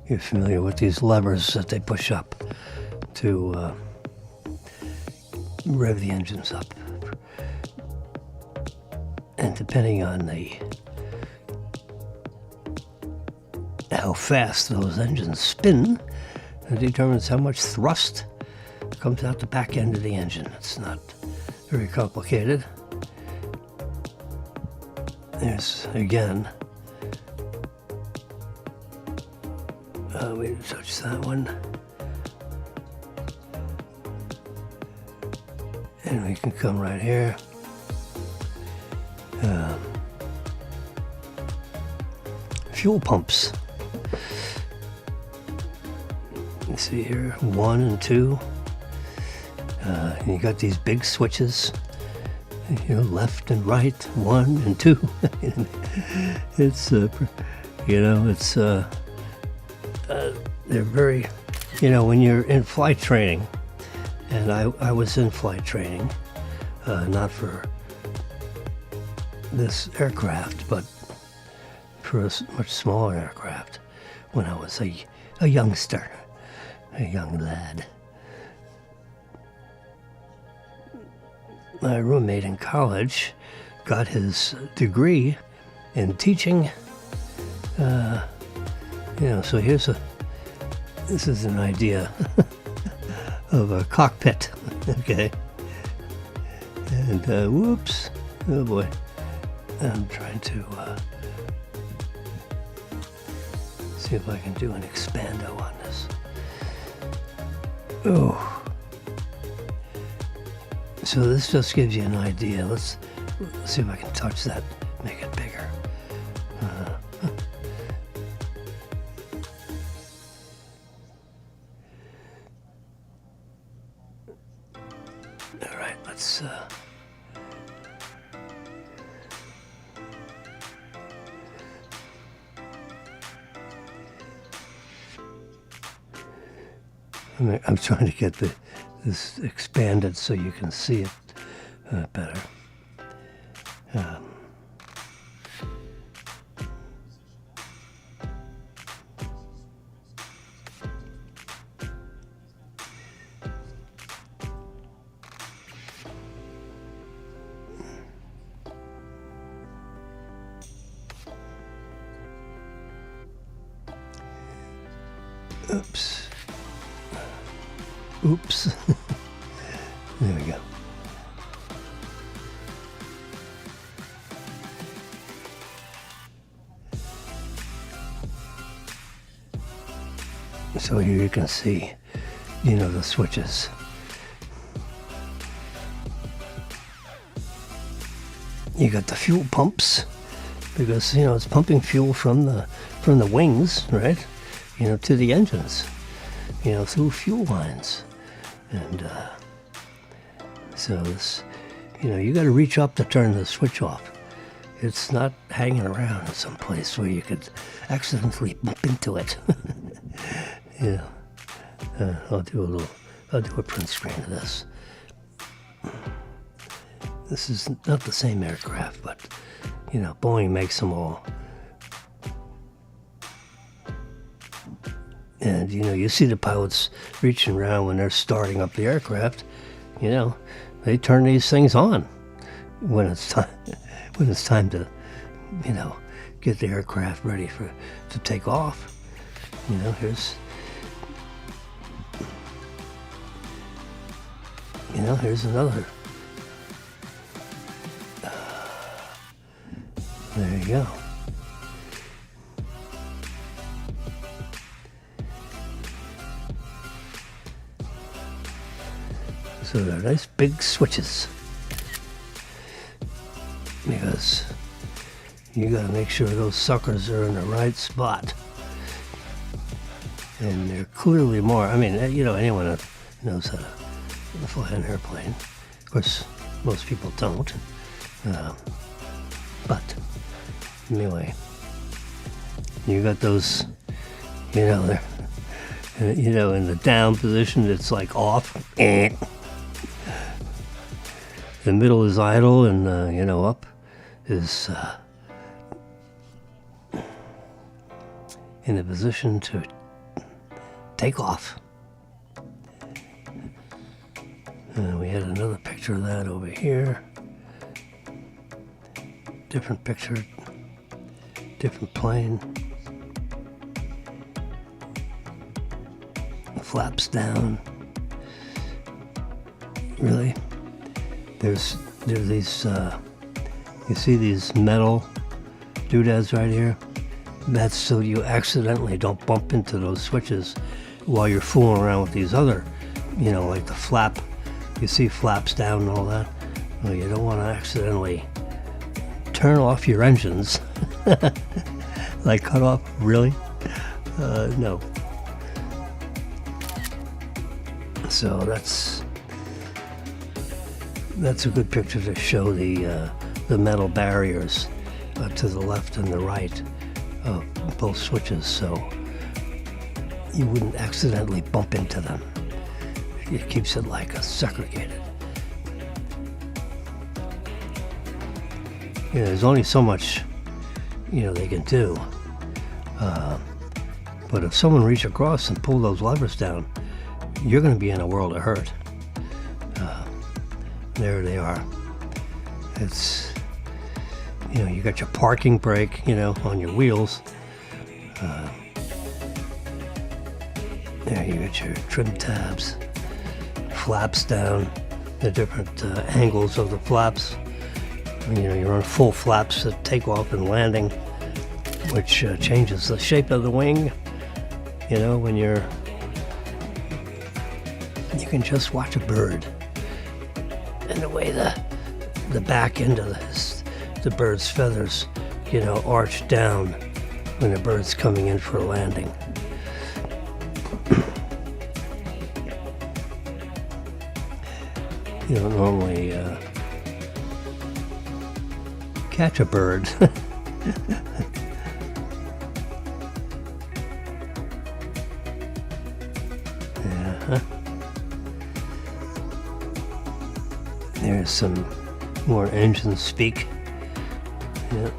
[SPEAKER 1] You're familiar with these levers that they push up to rev the engines up. And depending on how fast those engines spin, it determines how much thrust comes out the back end of the engine. It's not very complicated. There's, again, we touch that one. And we can come right here. Fuel pumps. You see here, 1 and 2. You got these big switches, left and right, 1 and 2. It's, they're very, when you're in flight training, and I was in flight training, not for this aircraft, but for a much smaller aircraft when I was a youngster, a young lad. My roommate in college got his degree in teaching, so this is an idea of a cockpit, okay? And whoops, oh boy, I'm trying to see if I can do an expando on this. Oh, so this just gives you an idea. Let's see if I can touch that, make it bigger. it's I'm trying to get this expanded so you can see it better. Oops. Oops. There we go. So here you can see, the switches. You got the fuel pumps because it's pumping fuel from the wings, right? To the engines, through fuel lines. And so this, you got to reach up to turn the switch off. It's not hanging around in some place where you could accidentally bump into it. I'll do a print screen of this. This is not the same aircraft, but Boeing makes them all. And you see the pilots reaching around when they're starting up the aircraft. They turn these things on when it's time to, get the aircraft ready to take off. Here's another. There you go. So they're nice big switches because you got to make sure those suckers are in the right spot. And they're clearly more, anyone that knows how to fly an airplane. Of course, most people don't. But anyway, you got those, they're, in the down position, it's like off. The middle is idle, and up is in a position to take off. And we had another picture of that over here. Different picture, different plane. Flaps down. Really? There's these, you see these metal doodads right here? That's so you accidentally don't bump into those switches while you're fooling around with these other, like the flap. You see flaps down and all that. Well, you don't want to accidentally turn off your engines. Like cut off, really? No. So that's a good picture to show the metal barriers to the left and the right of both switches, so you wouldn't accidentally bump into them. It keeps it like a segregated. There's only so much, they can do. But if someone reach across and pull those levers down, you're going to be in a world of hurt. There they are. It's, you got your parking brake, on your wheels. There you got your trim tabs, flaps down, the different angles of the flaps. You're on full flaps at takeoff and landing, which changes the shape of the wing. When you can just watch a bird. And the way the back end of the bird's feathers, arch down when the bird's coming in for a landing. you don't normally catch a bird. Yeah. There's some more engine speak. Yeah.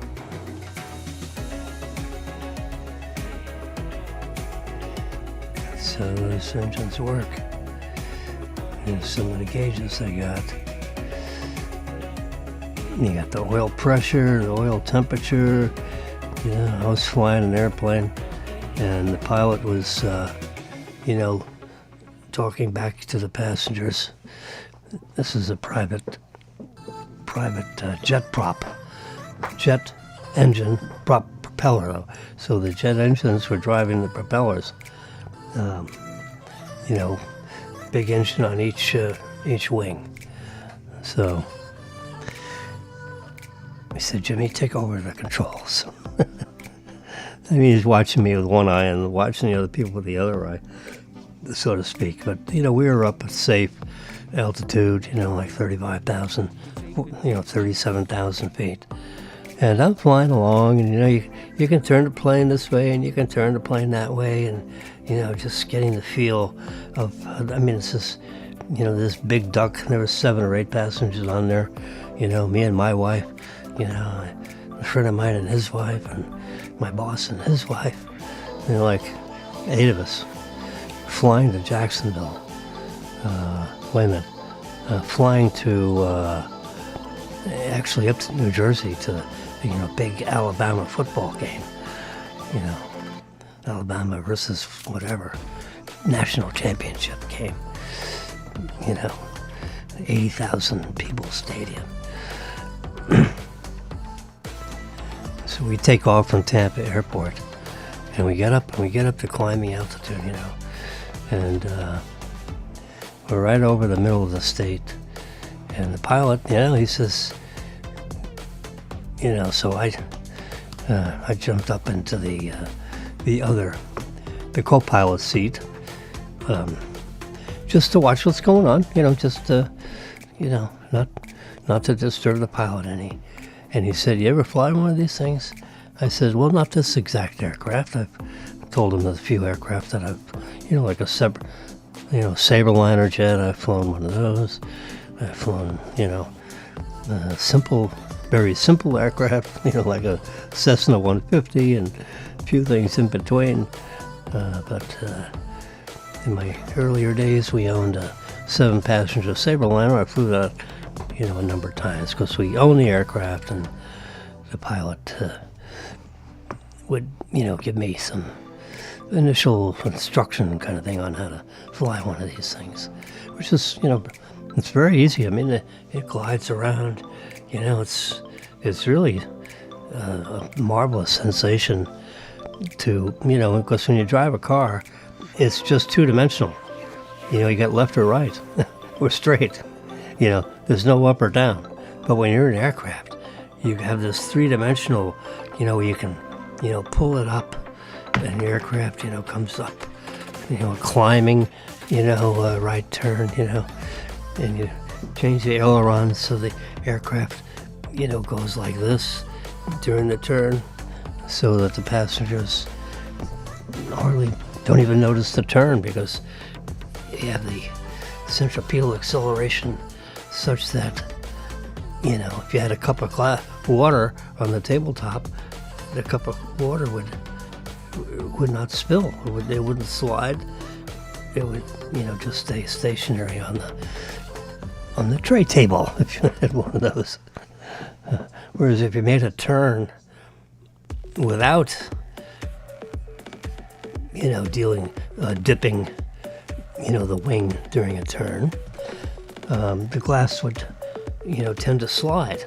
[SPEAKER 1] That's how those engines work. There's some of the gauges they got. You got the oil pressure, the oil temperature. I was flying an airplane, and the pilot was, talking back to the passengers. This is a private jet engine propeller, though. So the jet engines were driving the propellers. Big engine on each wing. So I said, Jimmy, take over the controls. I mean, he's watching me with one eye and watching the other people with the other eye, so to speak. But, we were up at safe altitude, like 35,000, 37,000 feet. And I'm flying along, and, you can turn the plane this way and you can turn the plane that way. And, just getting the feel of, it's just, this big duck. There were 7 or 8 passengers on there, me and my wife, a friend of mine and his wife, and my boss and his wife, like 8 of us flying to Jacksonville. Flying to actually up to New Jersey to the big Alabama football game. Alabama versus whatever national championship game. 80,000 people stadium. So we take off from Tampa Airport, and we get up to climbing altitude, and we're right over the middle of the state. And the pilot, he says, so I jumped up into the co-pilot seat, just to watch what's going on, just to, not to disturb the pilot any. And he said, you ever fly one of these things? I said, well, not this exact aircraft. I've told him there's a few aircraft that I've, like a Saberliner jet. I've flown one of those. I've flown, very simple aircraft, like a Cessna 150 and a few things in between. But in my earlier days, we owned a 7-passenger Saberliner. I flew that, a number of times because we owned the aircraft, and the pilot would, give me some initial instruction kind of thing on how to fly one of these things, which is, it's very easy. I mean, it glides around, it's really a marvelous sensation to, because when you drive a car, it's just 2-dimensional. You get left or right or straight. There's no up or down. But when you're in an aircraft, you have this 3-dimensional, where you can, pull it up, and the aircraft, comes up, climbing, right turn, and you change the ailerons so the aircraft, goes like this during the turn, so that the passengers hardly don't even notice the turn, because you have the centripetal acceleration such that, if you had a cup of water on the tabletop, the cup of water would not spill. It wouldn't slide. It would, just stay stationary on the tray table if you had one of those. Whereas if you made a turn without, dipping, the wing during a turn, the glass would, tend to slide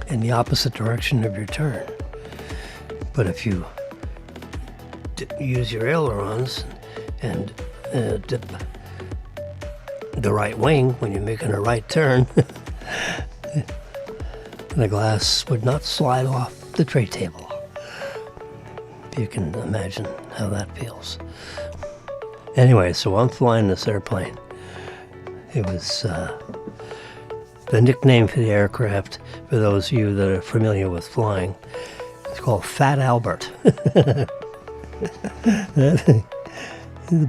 [SPEAKER 1] in the opposite direction of your turn. But if you use your ailerons and dip the right wing when you're making a right turn, the glass would not slide off the tray table. You can imagine how that feels. Anyway, so I'm flying this airplane. It was the nickname for the aircraft, for those of you that are familiar with flying, it's called Fat Albert. The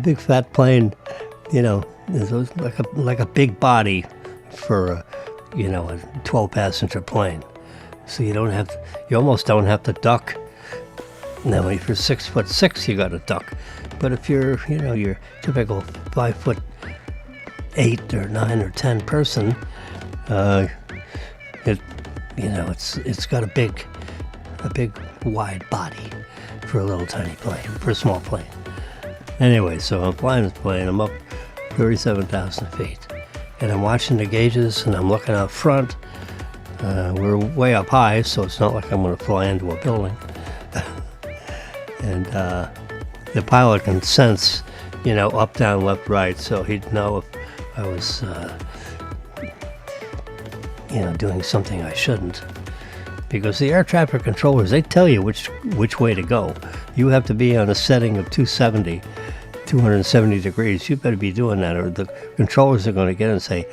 [SPEAKER 1] big fat plane, is like a big body for a 12-passenger plane. So you almost don't have to duck. Now, if you're 6'6", you got to duck. But if you're, your typical 5'8" or 9 or 10 person, it's got a big wide body for a little tiny plane, for a small plane. Anyway, so I'm flying this plane. I'm up 37,000 feet, and I'm watching the gauges, and I'm looking out front. We're way up high, so it's not like I'm going to fly into a building. And the pilot can sense, up, down, left, right, so he'd know if I was, doing something I shouldn't. Because the air traffic controllers, they tell you which way to go. You have to be on a setting of 270 degrees. You better be doing that, or the controllers are going to get in and say,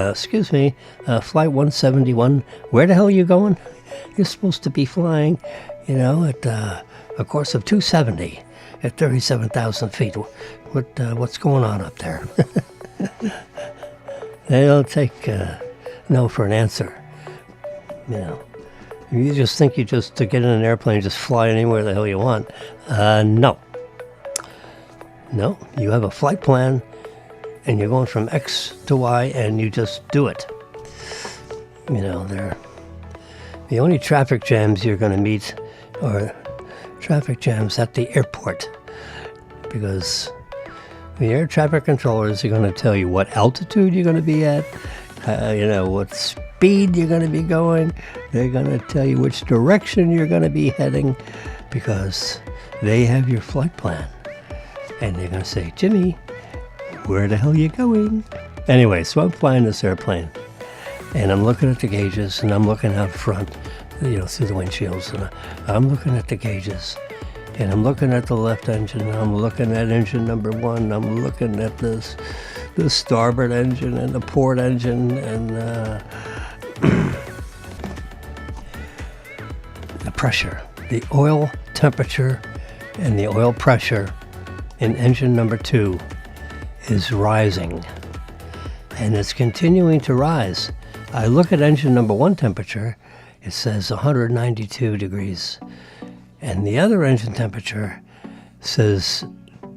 [SPEAKER 1] excuse me, flight 171, where the hell are you going? You're supposed to be flying, at a course of 270 at 37,000 feet. What's going on up there? They don't take no for an answer. You just think to get in an airplane, just fly anywhere the hell you want. No. No, you have a flight plan, and you're going from X to Y, and you just do it. The only traffic jams you're going to meet are traffic jams at the airport, because the air traffic controllers are going to tell you what altitude you're going to be at, what speed you're going to be going. They're going to tell you which direction you're going to be heading, because they have your flight plan. And they're going to say, Jimmy, where the hell are you going? Anyway, so I'm flying this airplane, and I'm looking at the gauges, and I'm looking out front, through the windshields, and I'm looking at the gauges, and I'm looking at the left engine, and I'm looking at engine number 1, I'm looking at the starboard engine and the port engine, and the pressure, the oil temperature and the oil pressure in engine number 2 is rising, and it's continuing to rise. I look at engine number 1 temperature, it says 192 degrees, and the other engine temperature says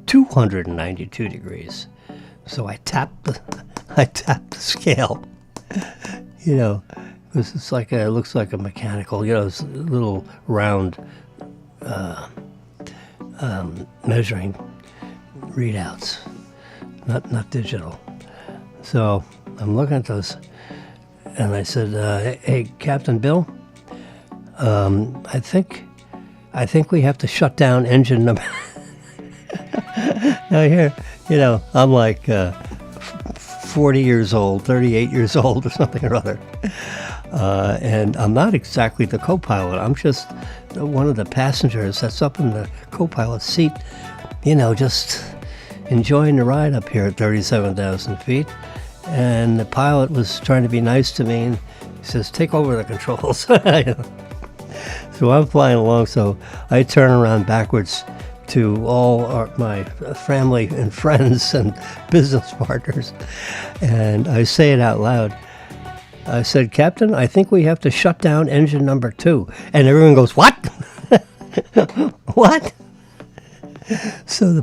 [SPEAKER 1] 292 degrees. So I tap the scale, because it's it looks like a mechanical, it's a little round measuring readouts, not digital. So I'm looking at those, and I said, "Hey, Captain Bill, I think we have to shut down engine number." Now here, I'm like 40 years old, 38 years old, or something or other, and I'm not exactly the co-pilot. I'm just one of the passengers that's up in the co-pilot seat, just enjoying the ride up here at 37,000 feet. And the pilot was trying to be nice to me, and he says, "Take over the controls." So I'm flying along, so I turn around backwards to all my family and friends and business partners, and I say it out loud. I said, "Captain, I think we have to shut down engine number 2. And everyone goes, "What?" What? So the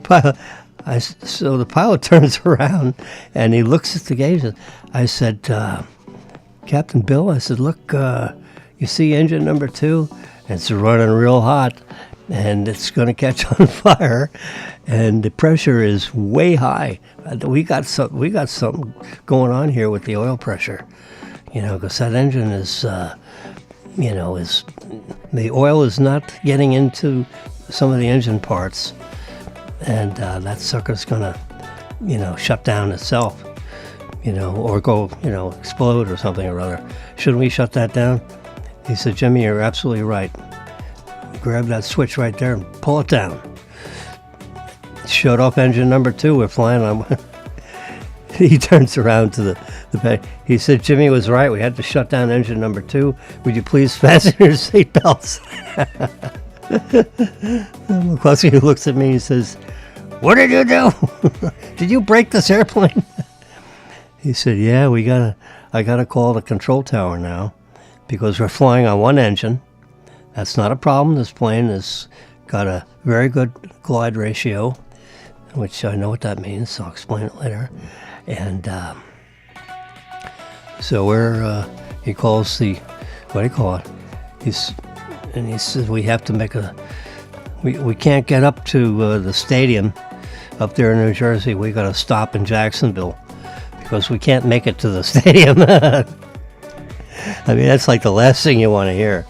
[SPEAKER 1] pilot turns around and he looks at the gauges. I said, "Captain Bill," I said, "Look, you see engine number 2? It's running real hot, and it's going to catch on fire, and the pressure is way high. We got something going on here with the oil pressure, because that engine is, the oil is not getting into some of the engine parts, and that sucker's going to, shut down itself, or go, explode or something or other. Shouldn't we shut that down?" He said, "Jimmy, you're absolutely right. Grab that switch right there and pull it down. shut off engine number 2. We're flying on. He turns around to the back. He said, Jimmy was right. We had to shut down engine number 2. Would you please fasten your seatbelts? McCluskey looks at me and says, what did you do? Did you break this airplane? He said, yeah, I gotta call the control tower now because we're flying on one engine. That's not a problem. This plane has got a very good glide ratio, which I know what that means, so I'll explain it later. And so he calls the, what do you call it? He says we have to make we can't get up to the stadium up there in New Jersey. We got to stop in Jacksonville because we can't make it to the stadium. I mean, that's like the last thing you want to hear.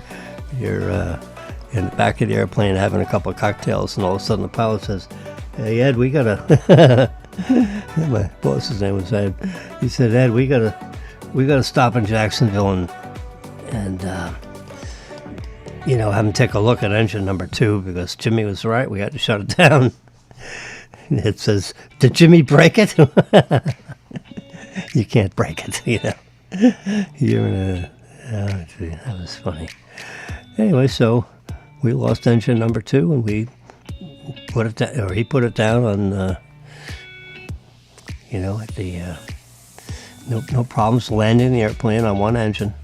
[SPEAKER 1] You're in the back of the airplane having a couple of cocktails, and all of a sudden the pilot says, hey, Ed, we got to... My boss's name was Ed. He said, Ed, we gotta stop in Jacksonville and have him take a look at engine number 2 because Jimmy was right. We had to shut it down. And it says, did Jimmy break it? You can't break it, You're in a... Oh, gee, that was funny. Anyway, so we lost engine number 2 and we put it down, or he put it down on... at the no problems landing the airplane on one engine.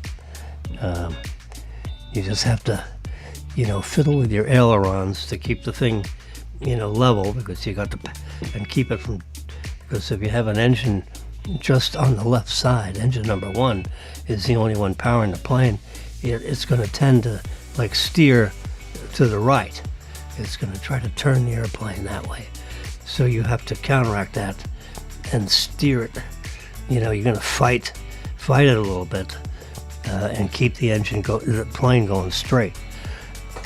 [SPEAKER 1] You just have to, fiddle with your ailerons to keep the thing, level because you got to, and keep it from, because if you have an engine just on the left side, engine number 1 is the only one powering the plane, it's going to tend to steer to the right. It's going to try to turn the airplane that way. So you have to counteract that and steer it. You're going to fight it a little bit and keep the the plane going straight.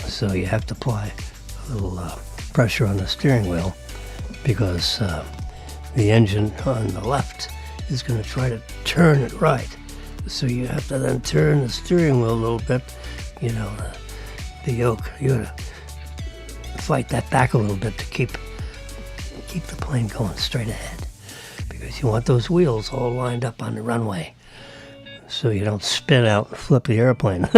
[SPEAKER 1] So you have to apply a little pressure on the steering wheel because the engine on the left is going to try to turn it right. So you have to then turn the steering wheel a little bit, the yoke. You got to fight that back a little bit to keep the plane going straight ahead. Because you want those wheels all lined up on the runway so you don't spin out and flip the airplane.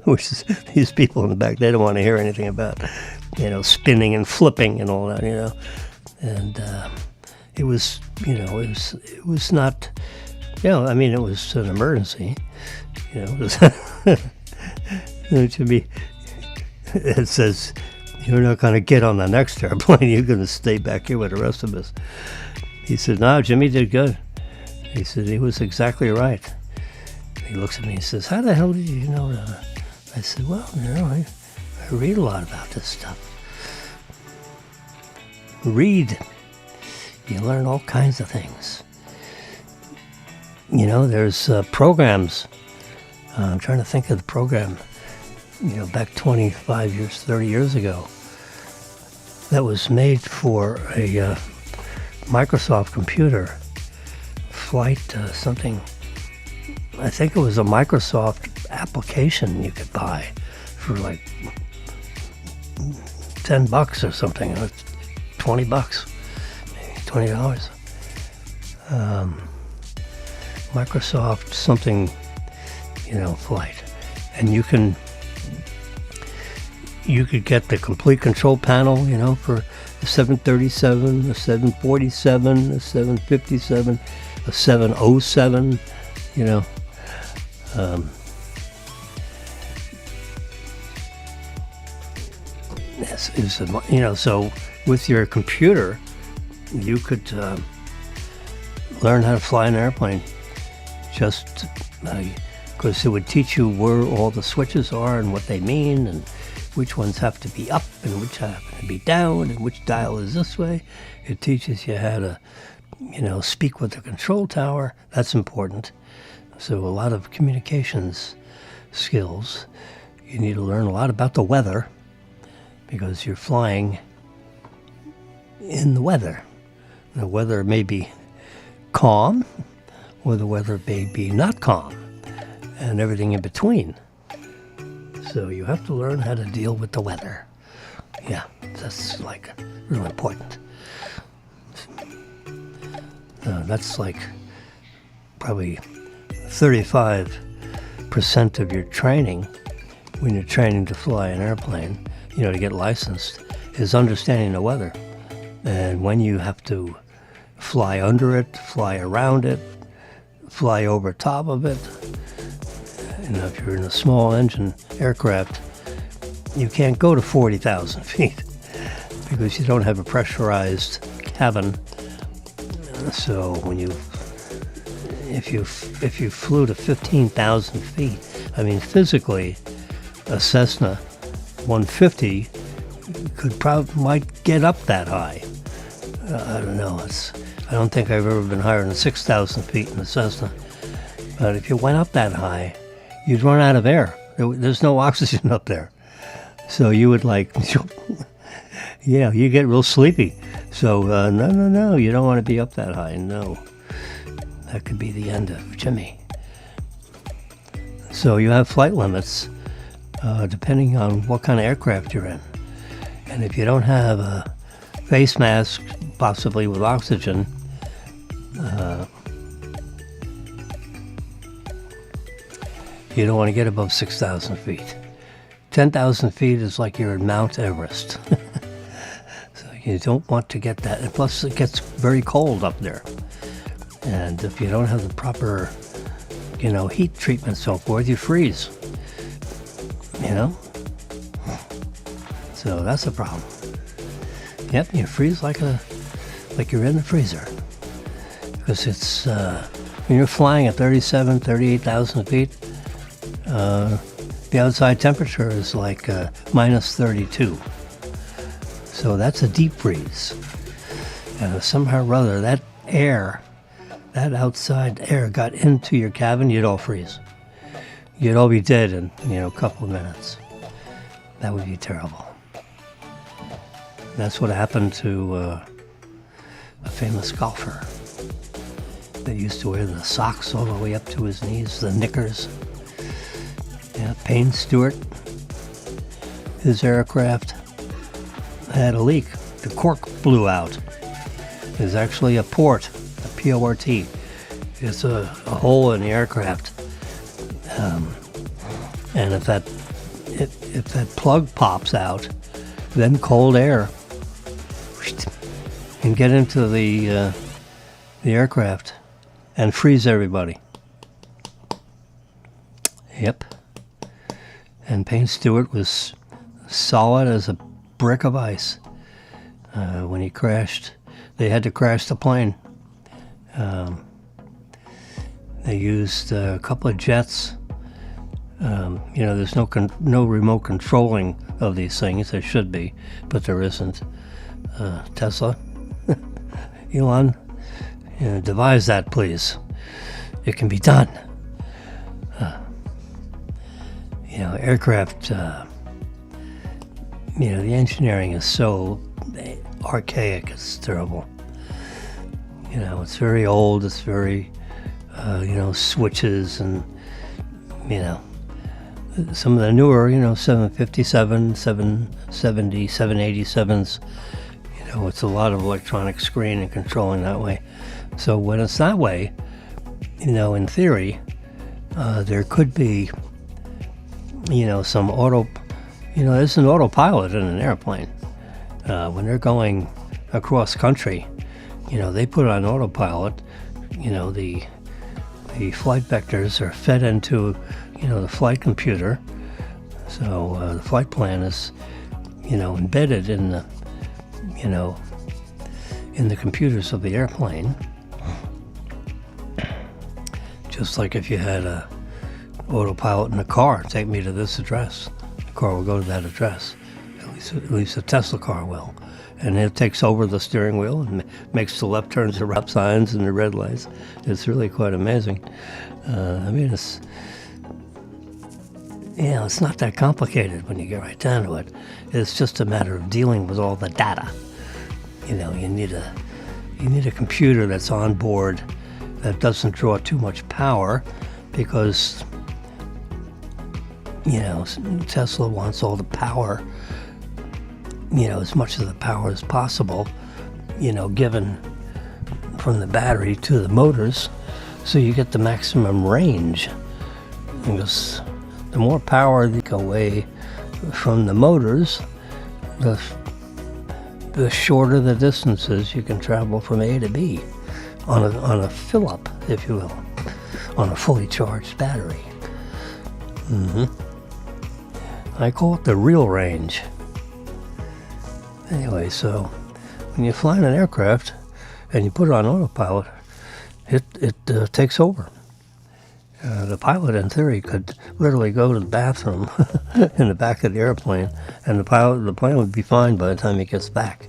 [SPEAKER 1] Which is, these people in the back, they don't want to hear anything about, spinning and flipping and all that, And it was, it was not, it was an emergency. It was, to me, it says, you're not going to get on the next airplane. You're going to stay back here with the rest of us. He said, no, Jimmy did good. He said, he was exactly right. He looks at me and says, how the hell did you know that? I said, well, I read a lot about this stuff. Read. You learn all kinds of things. There's programs. I'm trying to think of the program, back 25 years, 30 years ago, that was made for a Microsoft computer, flight something. I think it was a Microsoft application you could buy for like $10 or something, or $20, maybe $20. Microsoft something, flight, and you could get the complete control panel, for a 737, a 747, a 757, a 707, so with your computer, you could learn how to fly an airplane just because it would teach you where all the switches are and what they mean and which ones have to be up and which have to be down and which dial is this way. It teaches you how to, speak with the control tower. That's important. So a lot of communications skills. You need to learn a lot about the weather because you're flying in the weather. The weather may be calm or the weather may be not calm and everything in between. So you have to learn how to deal with the weather. Yeah, that's like really important. That's like probably 35% of your training when you're training to fly an airplane, to get licensed, is understanding the weather. And when you have to fly under it, fly around it, fly over top of it. If you're in a small engine aircraft, you can't go to 40,000 feet because you don't have a pressurized cabin. So if you flew to 15,000 feet, physically, a Cessna 150 might get up that high. I don't know. I don't think I've ever been higher than 6,000 feet in a Cessna. But if you went up that high, you'd run out of air. There's no oxygen up there. So you would you get real sleepy. So no, you don't want to be up that high. No, that could be the end of Jimmy. So you have flight limits depending on what kind of aircraft you're in. And if you don't have a face mask, possibly with oxygen, you don't want to get above 6,000 feet. 10,000 feet is like you're at Mount Everest. So you don't want to get that. And plus, it gets very cold up there. And if you don't have the proper, heat treatment and so forth, you freeze. So that's a problem. Yep, you freeze like you're in the freezer. Because it's, when you're flying at 38,000 feet, the outside temperature is like minus 32. So that's a deep freeze. And somehow or other, that outside air got into your cabin, you'd all freeze. You'd all be dead in, a couple of minutes. That would be terrible. That's what happened to a famous golfer that used to wear the socks all the way up to his knees, the knickers. Yeah, Payne Stewart, his aircraft had a leak. The cork blew out. There's actually a port, a P-O-R-T. It's a hole in the aircraft. And if that plug pops out, then cold air can get into the aircraft and freeze everybody. Yep. And Payne Stewart was solid as a brick of ice. When he crashed, they had to crash the plane. They used a couple of jets. There's no remote controlling of these things. There should be, but there isn't. Tesla, Elon, devise that, please. It can be done. Aircraft, the engineering is so archaic, it's terrible. It's very old, it's very, switches and, some of the newer, 757, 770, 787s, it's a lot of electronic screen and controlling that way. So when it's that way, in theory, there could be, some there's an autopilot in an airplane. When they're going across country, they put it on autopilot. The flight vectors are fed into, the flight computer. So the flight plan is, embedded in the, in the computers of the airplane. Just like if you had a autopilot in a car, take me to this address. The car will go to that address. At least a Tesla car will. And it takes over the steering wheel and makes the left turns, the stop signs, and the red lights. It's really quite amazing. It's not that complicated when you get right down to it. It's just a matter of dealing with all the data. You need a computer that's on board that doesn't draw too much power, because Tesla wants all the power as much of the power as possible, given from the battery to the motors, so you get the maximum range. Because the more power that go away from the motors, the shorter the distances you can travel from A to B on a fill-up, if you will, on a fully charged battery. I call it the real range. Anyway, so when you fly in an aircraft and you put it on autopilot, it takes over. The pilot, in theory, could literally go to the bathroom in the back of the airplane, and the plane would be fine by the time he gets back.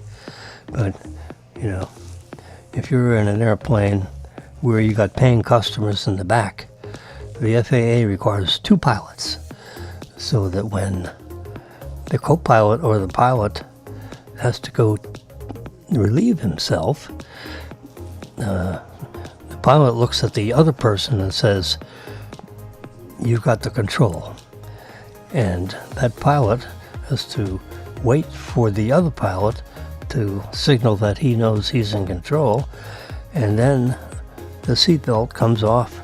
[SPEAKER 1] But, if you're in an airplane where you got paying customers in the back, the FAA requires 2 pilots, so that when the co-pilot or the pilot has to go relieve himself, the pilot looks at the other person and says, "You've got the control." And that pilot has to wait for the other pilot to signal that he knows he's in control, and then the seatbelt comes off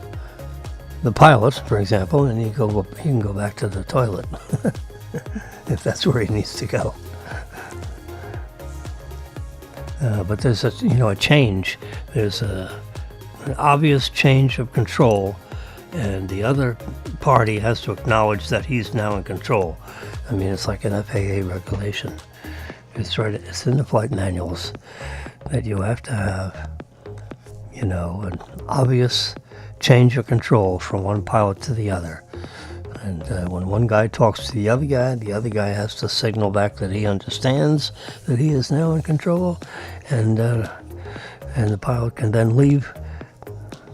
[SPEAKER 1] the pilot, for example, and he can go back to the toilet if that's where he needs to go. But there's a change. There's an obvious change of control, and the other party has to acknowledge that he's now in control. I mean, it's like an FAA regulation. It's in the flight manuals that you have to have, an obvious change of control from one pilot to the other. And when one guy talks to the other guy has to signal back that he understands that he is now in control, and the pilot can then leave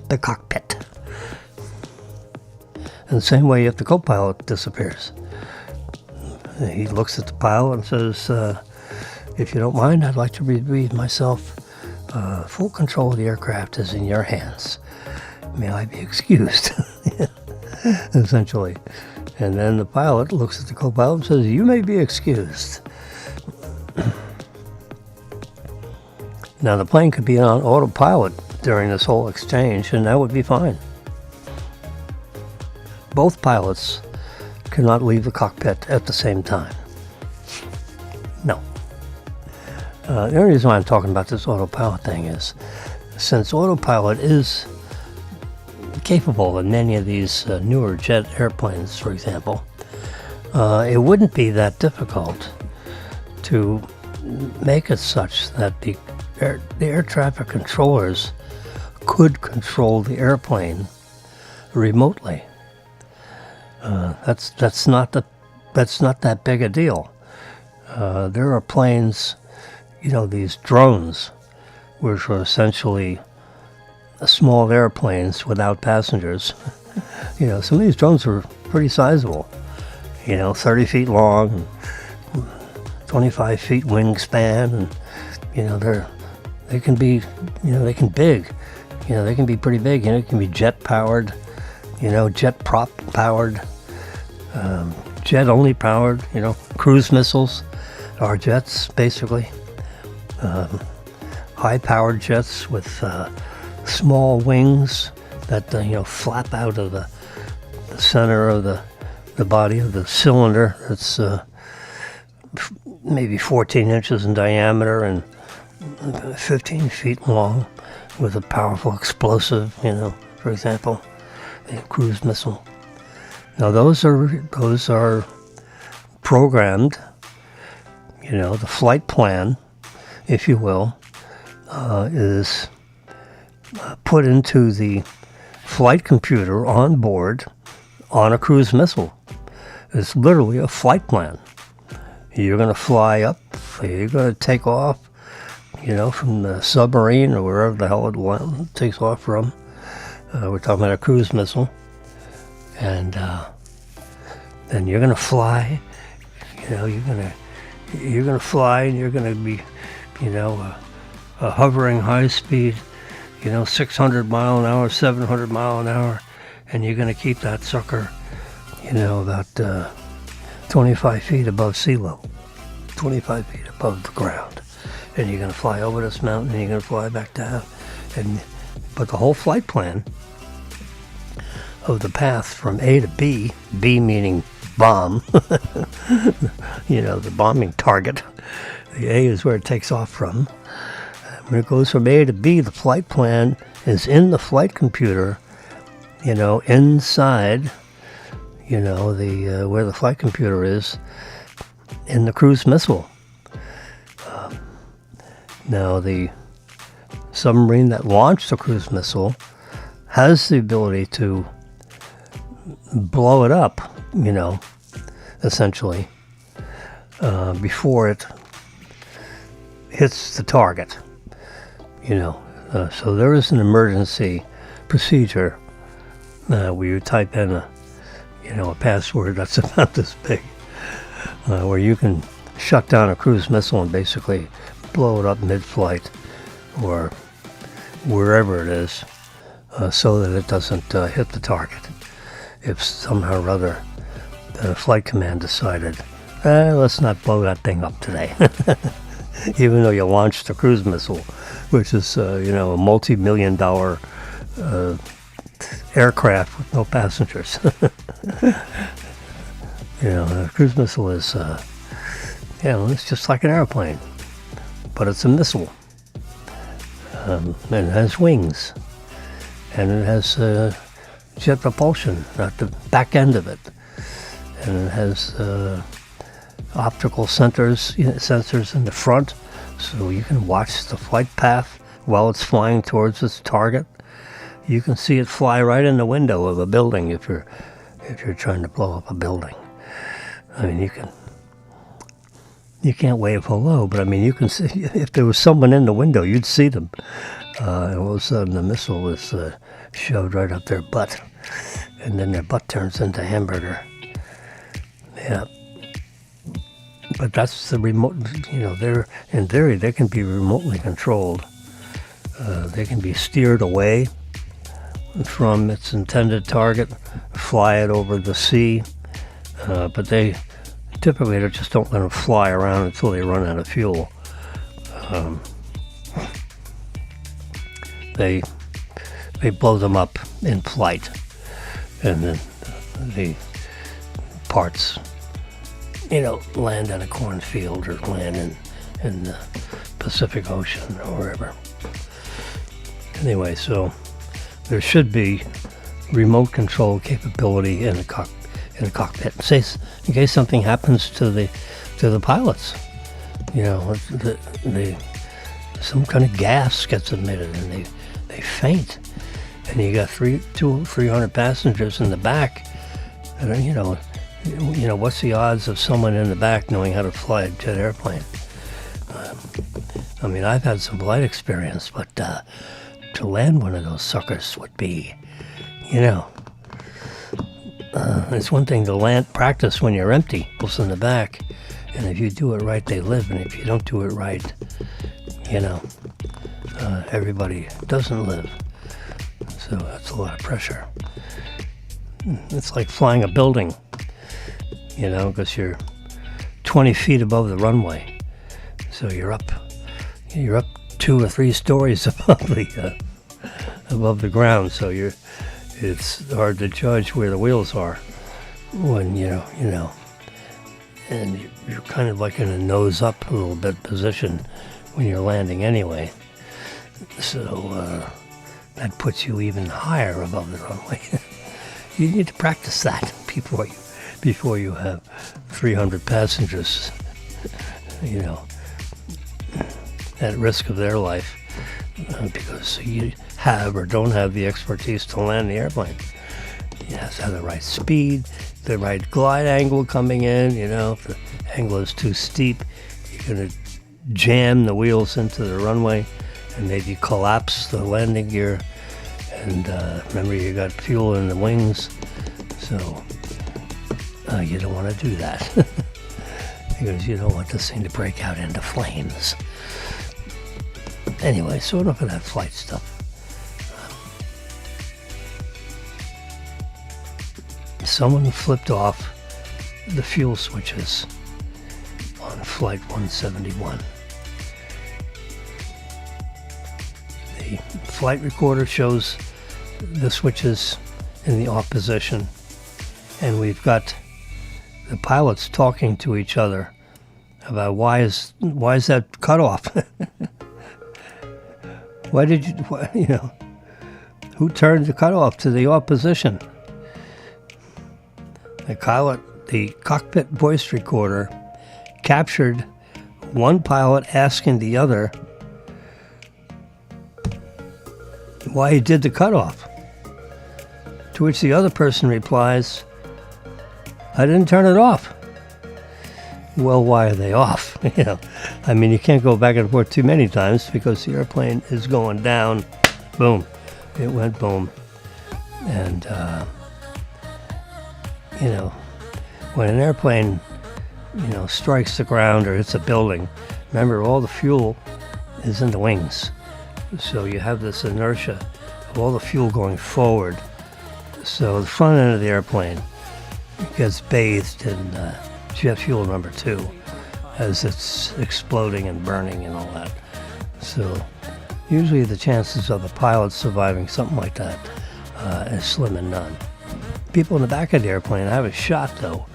[SPEAKER 1] the cockpit. And the same way if the co-pilot disappears. He looks at the pilot and says, "If you don't mind, I'd like to relieve myself. Full control of the aircraft is in your hands. May I be excused?" Essentially. And then the pilot looks at the co-pilot and says, "You may be excused." Now, the plane could be on autopilot during this whole exchange, and that would be fine. Both pilots cannot leave the cockpit at the same time. No. The only reason why I'm talking about this autopilot thing is, since autopilot is capable in many of these newer jet airplanes, for example, it wouldn't be that difficult to make it such that the air traffic controllers could control the airplane remotely. That's not that big a deal. There are planes, these drones, which are essentially small airplanes without passengers. Some of these drones are pretty sizable. 30 feet long, and 25 feet wingspan, and they can be big. They can be pretty big. It can be jet powered, jet prop powered, jet only powered. Cruise missiles are jets basically. High powered jets with small wings that flap out of the center of the body of the cylinder. That's maybe 14 inches in diameter and 15 feet long, with a powerful explosive, for example, a cruise missile. Now those are programmed. The flight plan, if you will, is put into the flight computer on board on a cruise missile. It's literally a flight plan. You're going to fly up, you're going to take off, from the submarine or wherever the hell it takes off from. We're talking about a cruise missile. And then you're going to fly. You're going to fly, and you're going to be, a hovering high speed, 600 mile an hour, 700 mile an hour, and you're going to keep that sucker, about 25 feet above sea level. 25 feet above the ground. And you're going to fly over this mountain, and you're going to fly back down. But the whole flight plan of the path from A to B, B meaning bomb, the bombing target. The A is where it takes off from. When it goes from A to B, the flight plan is in the flight computer, inside, where the flight computer is, in the cruise missile. Now, the submarine that launched the cruise missile has the ability to blow it up, essentially, before it hits the target, So there is an emergency procedure where you type in a password that's about this big, where you can shut down a cruise missile and basically blow it up mid-flight or wherever it is, so that it doesn't hit the target. If somehow or other the flight command decided, let's not blow that thing up today, even though you launched a cruise missile, which is a multi-million-dollar aircraft with no passengers. A cruise missile is, it's just like an airplane, but it's a missile. And it has wings, and it has jet propulsion at the back end of it, and it has optical sensors in the front, so you can watch the flight path while it's flying towards its target. You can see it fly right in the window of a building if you're trying to blow up a building. I mean, you can't wave hello, but I mean, you can see, if there was someone in the window, you'd see them. And all of a sudden, the missile is shoved right up their butt, and then their butt turns into hamburger. Yeah. But that's the remote, they're, in theory, they can be remotely controlled. They can be steered away from its intended target, fly it over the sea, but they just don't let them fly around until they run out of fuel. They blow them up in flight, and then the parts, land in a cornfield or land in the Pacific Ocean or wherever. Anyway, so there should be remote control capability in a cockpit, in case something happens to the pilots. Some kind of gas gets emitted and they faint, and you got 300 passengers in the back. And what's the odds of someone in the back knowing how to fly a jet airplane? I've had some flight experience, but to land one of those suckers would be, it's one thing to practice when you're empty, what's in the back, and if you do it right, they live, and if you don't do it right, everybody doesn't live. So that's a lot of pressure. It's like flying a building, because you're 20 feet above the runway, so you're up 2 or 3 stories above the ground, so it's hard to judge where the wheels are when and you're kind of like in a nose up a little bit position when you're landing anyway, so that puts you even higher above the runway. You need to practice that before you have 300 passengers, at risk of their life, because you have or don't have the expertise to land the airplane. You have to have the right speed, the right glide angle coming in. If the angle is too steep, you're going to jam the wheels into the runway and maybe collapse the landing gear. And remember, you got fuel in the wings, so you don't want to do that because you don't want this thing to break out into flames. Anyway, so enough of that flight stuff. Someone flipped off the fuel switches on Flight 171. The flight recorder shows the switches in the off position, and we've got the pilots talking to each other about why is that cut off? Who turned the cutoff to the off position? The cockpit voice recorder captured one pilot asking the other why he did the cutoff. To which the other person replies, "I didn't turn it off." Well, why are they off? You can't go back and forth too many times because the airplane is going down. Boom. It went boom. And, when an airplane, strikes the ground or hits a building, remember all the fuel is in the wings. So you have this inertia of all the fuel going forward. So the front end of the airplane gets bathed in jet fuel number 2 as it's exploding and burning and all that. So usually the chances of a pilot surviving something like that is slim and none. People in the back of the airplane have a shot though,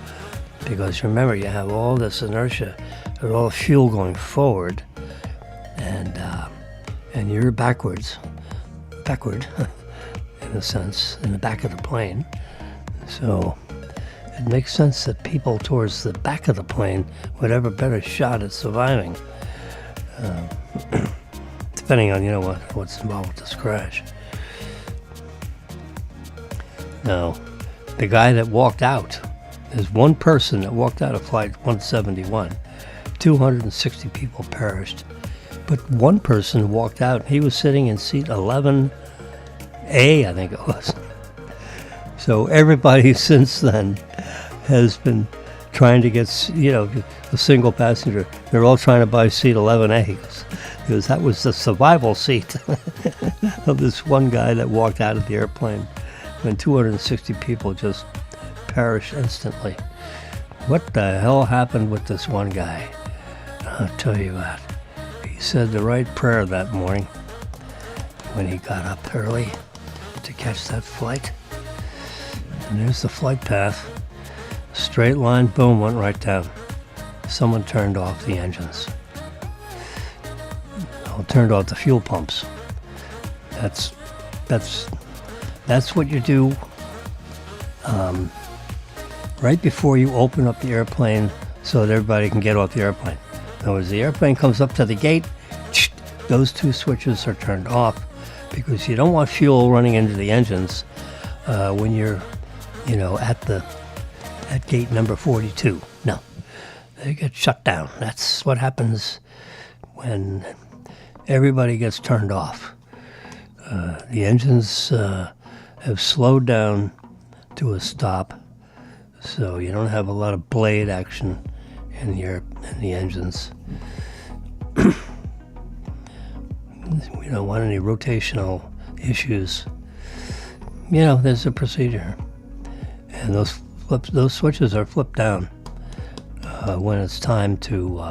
[SPEAKER 1] because remember you have all this inertia and all the fuel going forward, and you're backward in a sense in the back of the plane. So it makes sense that people towards the back of the plane would have a better shot at surviving, depending on what's involved with this crash. Now, the guy that walked out, there's one person that walked out of Flight 171. 260 people perished, but one person walked out. He was sitting in seat 11A, I think it was. So everybody since then has been trying to get, a single passenger. They're all trying to buy seat 11A because that was the survival seat of this one guy that walked out of the airplane when 260 people just perished instantly. What the hell happened with this one guy? I'll tell you what. He said the right prayer that morning when he got up early to catch that flight. And there's the flight path. Straight line, boom, went right down. Someone turned off the engines. Turned off the fuel pumps. That's what you do right before you open up the airplane so that everybody can get off the airplane. In other words, the airplane comes up to the gate, those two switches are turned off because you don't want fuel running into the engines when you're, at gate number 42. No, they get shut down. That's what happens when everybody gets turned off. The engines have slowed down to a stop, so you don't have a lot of blade action in the engines. We don't want any rotational issues. There's a procedure, and those switches are flipped down when it's time to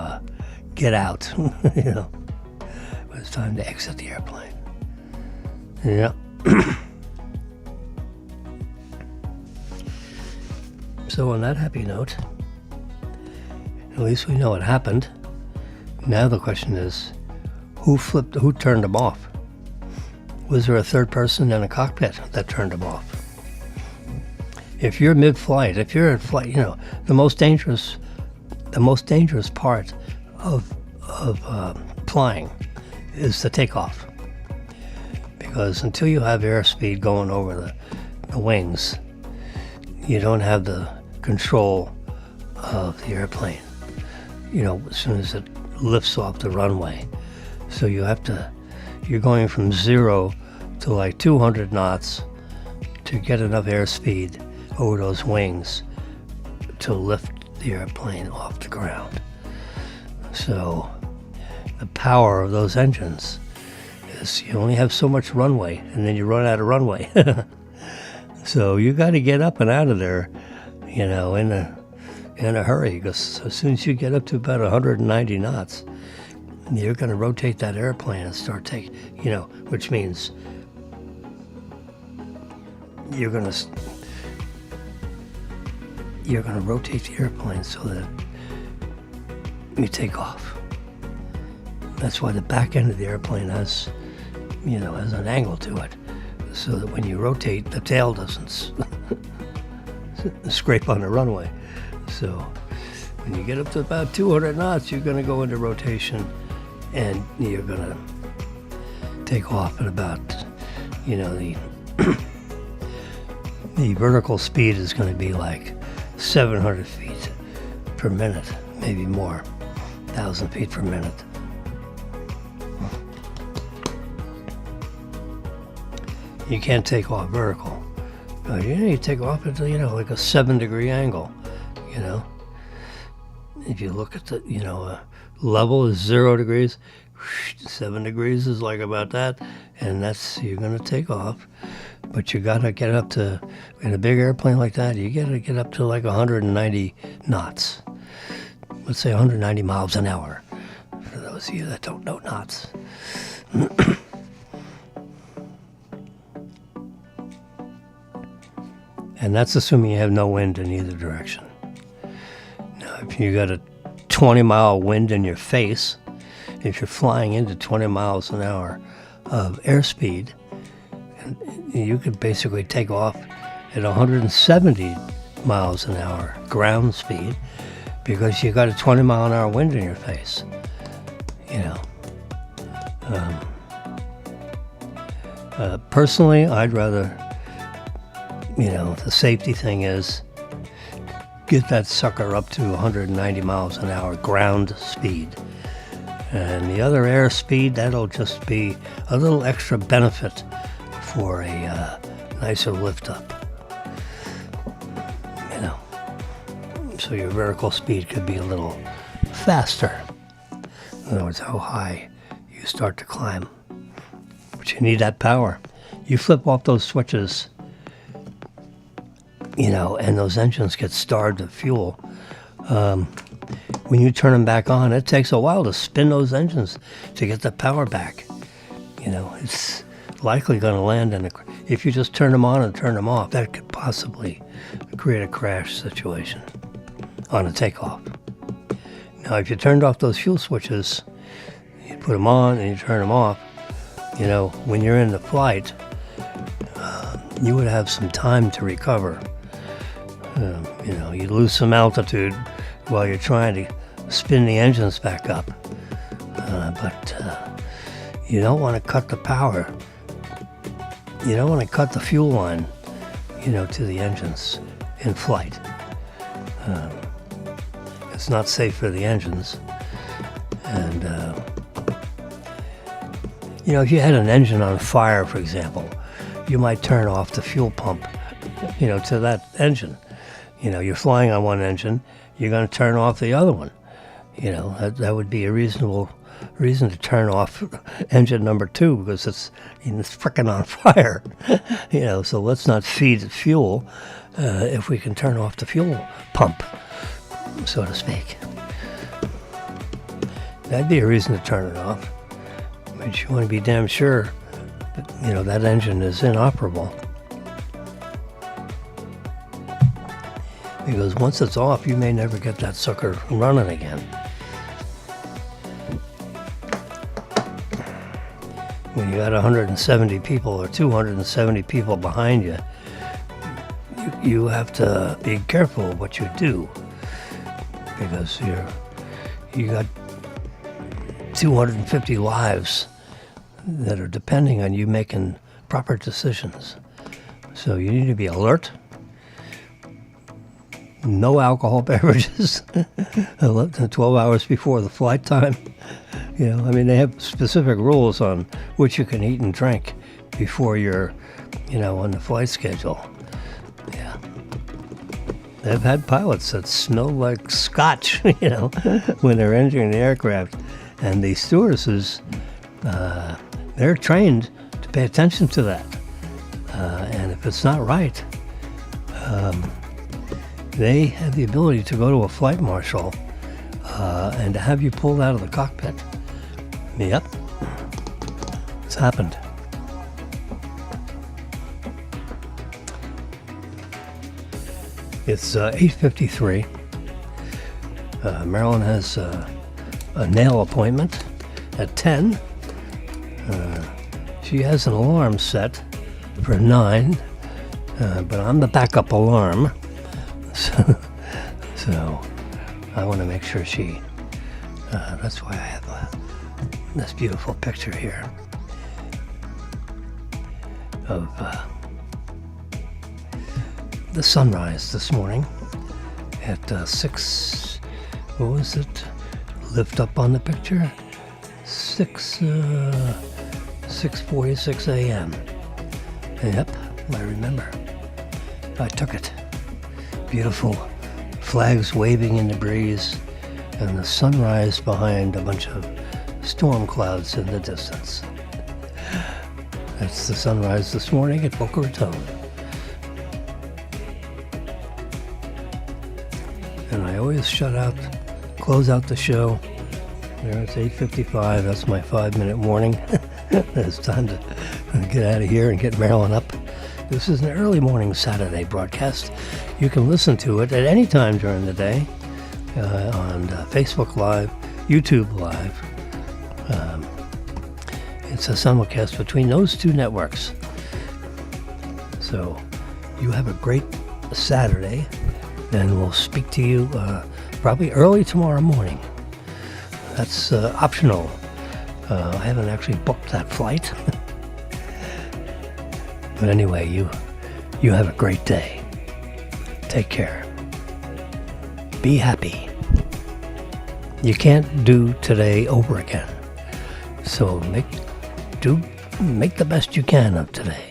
[SPEAKER 1] get out. When it's time to exit the airplane. Yeah. So on that happy note, at least we know what happened. Now the question is, who turned them off? Was there a third person in a cockpit that turned them off? If you're mid-flight, if you're at flight, the most dangerous part of flying is the takeoff. Because until you have airspeed going over the wings, you don't have the control of the airplane, as soon as it lifts off the runway. So you're going from 0 to like 200 knots to get enough airspeed over those wings to lift the airplane off the ground. So the power of those engines is you only have so much runway, and then you run out of in So you got to get up and out of there, in in a hurry, because as soon as you get up to about 190 knots, you're going to rotate that airplane and start taking, which means you're going to rotate the airplane so that you take off. That's why the back end of the airplane has an angle to it, so that when you rotate, the tail doesn't scrape on the runway. So when you get up to about 200 knots, you're going to go into rotation, and you're going to take off at about, the the vertical speed is going to be like 700 feet per minute, maybe more, 1,000 feet per minute. You can't take off vertical. You take off at, like a 7-degree angle, If you look at the, level is 0 degrees, 7 degrees is like about that, and you're going to take off. But you got to get up to, in a big airplane like that, you got to get up to like 190 knots. Let's say 190 miles an hour, for those of you that don't know knots. And that's assuming you have no wind in either direction. Now, if you got a 20-mile wind in your face, if you're flying into 20 miles an hour of airspeed, you could basically take off at 170 miles an hour ground speed, because you got a 20-mile-an-hour wind in your face. Personally, I'd rather, the safety thing is get that sucker up to 190 miles an hour ground speed. And the other air speed, that'll just be a little extra benefit for a nicer lift up. So your vertical speed could be a little faster. In other words, how high you start to climb. But you need that power. You flip off those switches, and those engines get starved of fuel. When you turn them back on, it takes a while to spin those engines to get the power back. It's likely going to land if you just turn them on and turn them off, that could possibly create a crash situation on a takeoff. Now, if you turned off those fuel switches, you put them on and you turn them off, when you're in the flight, you would have some time to recover. You lose some altitude while you're trying to spin the engines back up. But you don't want to cut the power. You don't want to cut the fuel line, to the engines in flight. It's not safe for the engines. And, if you had an engine on fire, for example, you might turn off the fuel pump, to that engine. You're flying on one engine, you're going to turn off the other one. That would be a reasonable reason to turn off engine number 2, because it's frickin' on fire. So let's not feed it fuel if we can turn off the fuel pump, so to speak. That'd be a reason to turn it off. But you want to be damn sure that, that engine is inoperable. Because once it's off, you may never get that sucker running again. When you got 170 people or 270 people behind you, you have to be careful what you do, because you got 250 lives that are depending on you making proper decisions. So you need to be alert. No alcohol beverages 12 hours before the flight time. They have specific rules on what you can eat and drink before you're, on the flight schedule. Yeah. They've had pilots that smell like scotch, when they're entering the aircraft. And the stewardesses, they're trained to pay attention to that. And if it's not right, they have the ability to go to a flight marshal and to have you pulled out of the cockpit. Yep, it's happened. It's 8:53. Marilyn has a nail appointment at 10. She has an alarm set for 9, but I'm the backup alarm. So I want to make sure she, that's why I have this beautiful picture here of the sunrise this morning at 6, what was it? Lift up on the picture, 6:46 a.m. Yep, I remember. I took it. Beautiful flags waving in the breeze and the sunrise behind a bunch of storm clouds in the distance. That's the sunrise this morning at Boca Raton. And I always close out the show. There, it's 8:55. That's my 5-minute warning. It's time to get out of here and get Marilyn up. This is an early morning Saturday broadcast. You can listen to it at any time during the day on Facebook Live, YouTube Live. It's a simulcast between those two networks. So you have a great Saturday, and we'll speak to you probably early tomorrow morning. That's optional. I haven't actually booked that flight. But anyway, you have a great day. Take care. Be happy. You can't do today over again. So make the best you can of today.